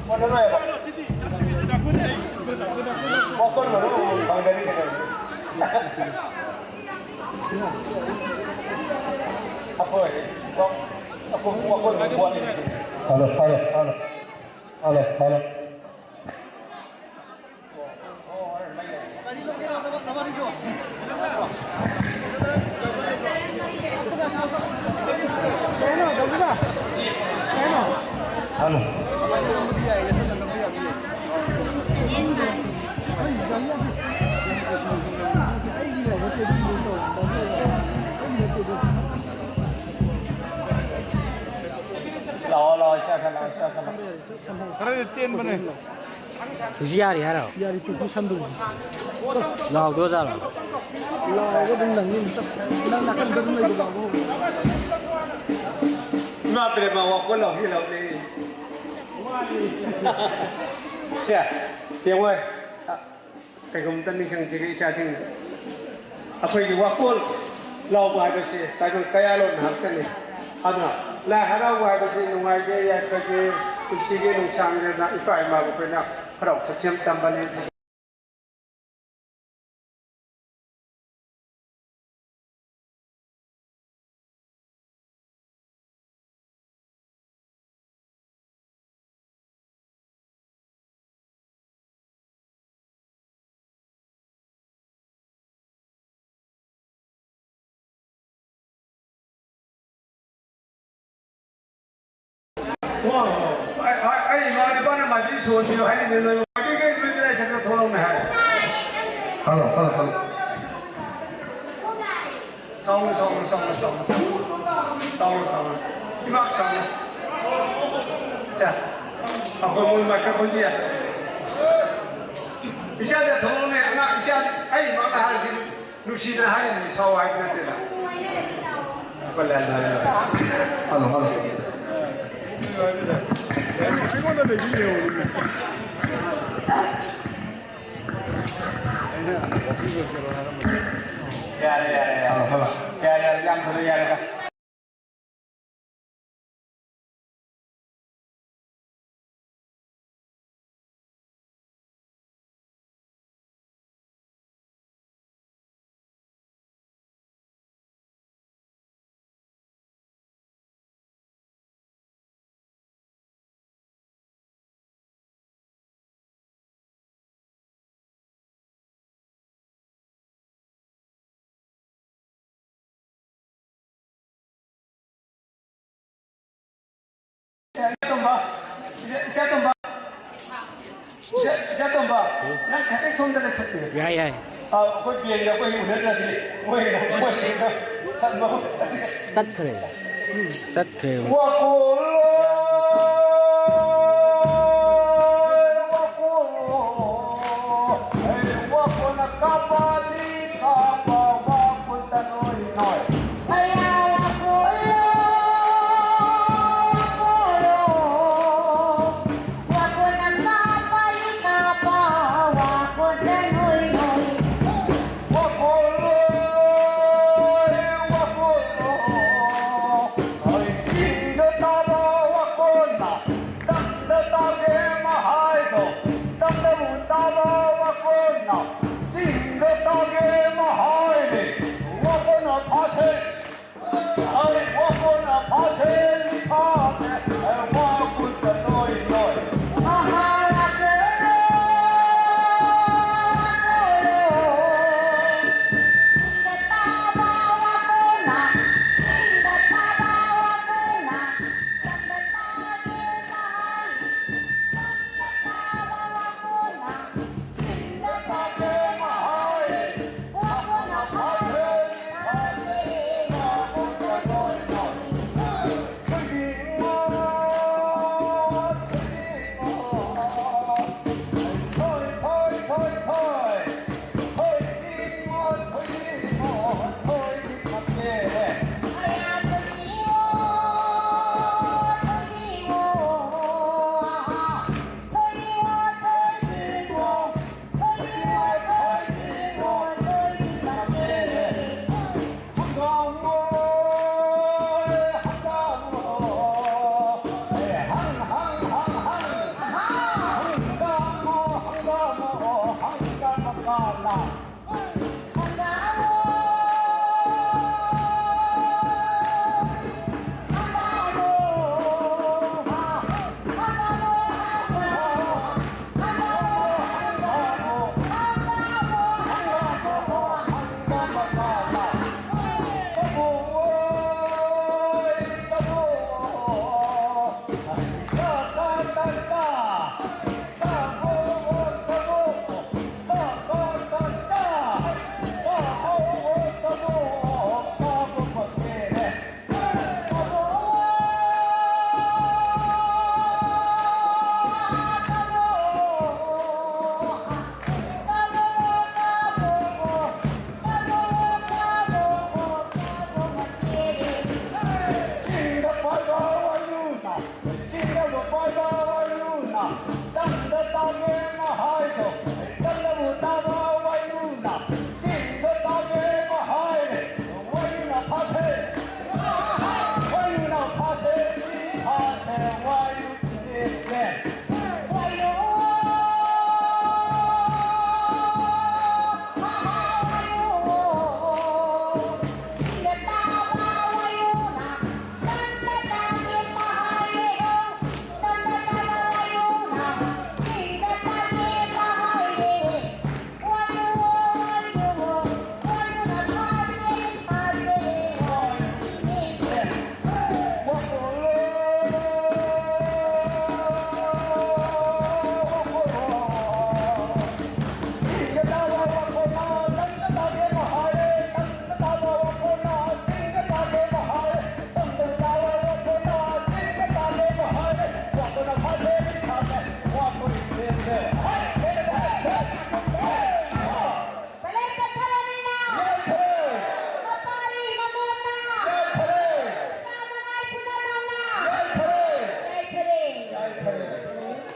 Mana 먹고는 방대리 되는. 앞으로 먹고는 구하는. 알아. लो 그래 ጤን बने 두시야리 하라. यार itu tu sambung. 나우 도자라. Lah, ko dun lang yun. Nang nakandang na yung bago. 마 그래 마 와고 로พี่เรานี่เสียเตียงเว้ยไปกรมตันนี่ช่างที่อิชาจิงอภัยอยู่ว่าคนเราไปก็สิไปคนกายเราหนักกันนี่อันนั้นแล้วหาเราไปก็สินุ่งไอ้เจียก็สิคุณสิเกนุ่งช่างเนี่ยนะอีกฝ่ายมาก็เป็นนะเราจะเชื่อมตามบันนี้ว้าวไอ้มาที่บ้านมาที่สวนที่ให้เนี่ยเลยมาที่แกดูได้ฉันก็ทนลงไม่ได้알아.สองที่มาสองจ้ะเอาคนมือมากับคนเดียวอีชาจะทนลงเนี่ยนะอีชาไอ้มาหาสิลูกศิษย์ให้เนี่ยสาวไอ้กันเถอะก็แล้วนะ알아. I거는 왜 이래요? 야, 양 들어야 돼. 잠깐만. 난 가장 손들을 쳤대. 야야. 아, 거기 비행기가 거기 운전자들이 뭐해? Tất kre. Tất kre.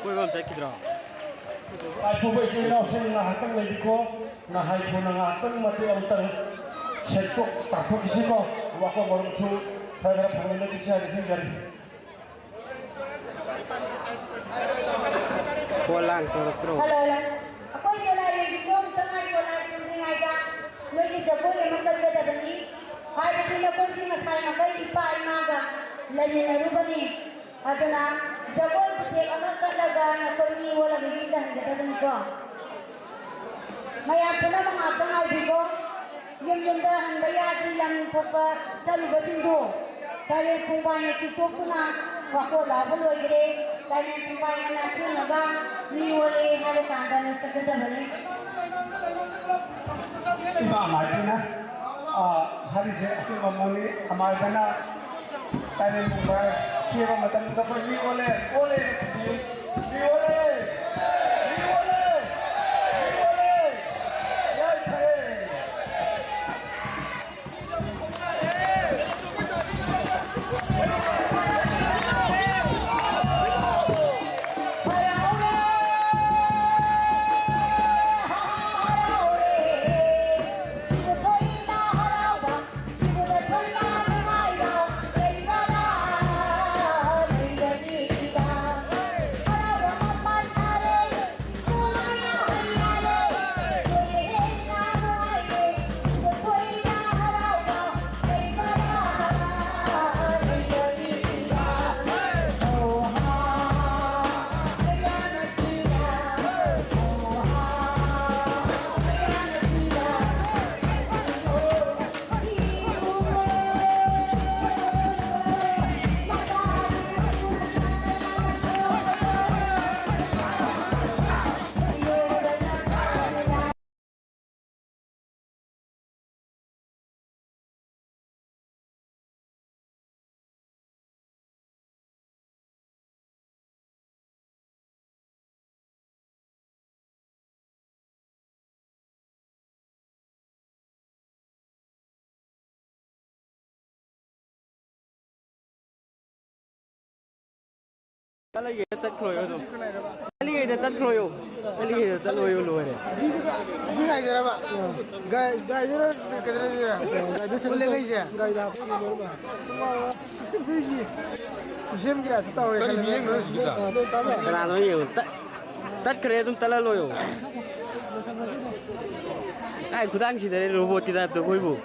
꼴밤 새끼들아. Ai phu na sen na hatang lagi ko na hai phu na hatang mati antang setok takut isi ko wa ko baru su pada panggil kita di sini. โคล่างตัวตรง Hello. Ako yung lari yung tangay ko lari yung tingay ka. Lagi sa ko yung magdagdag na ni. Ay din ako din na kay magay ipa ay maga. Lagi na rupa ni. Ato na jaboy puti ang talaga na kami wala bigla hindi ka din ko. Maya po na mga tangay bigo. Yung dahan bayad lang po pa talubatin do. Kaya kung ba nakituok ko na wako labon wagre kaya kung ba na natin naga ni wala halo kanda na sa kada bali. Iba amai na hari se ase mamuni amai na tayo mong kira matan ka pa ni ole yay pare alligator tất khôi rồi. Alligator tất khôi rồi. Alligator tất khôi rồi này. Ini ngai jera ba. Gai jera kedra jera. Gai de sele gai jera. Gai da ko ni ba. Bigi. Jem kira tahu ya. Kali biang harus kita. Karena nó nhiều tất khôi tum tala loyo. Ai kudang sih dari robot kita tuh ibu.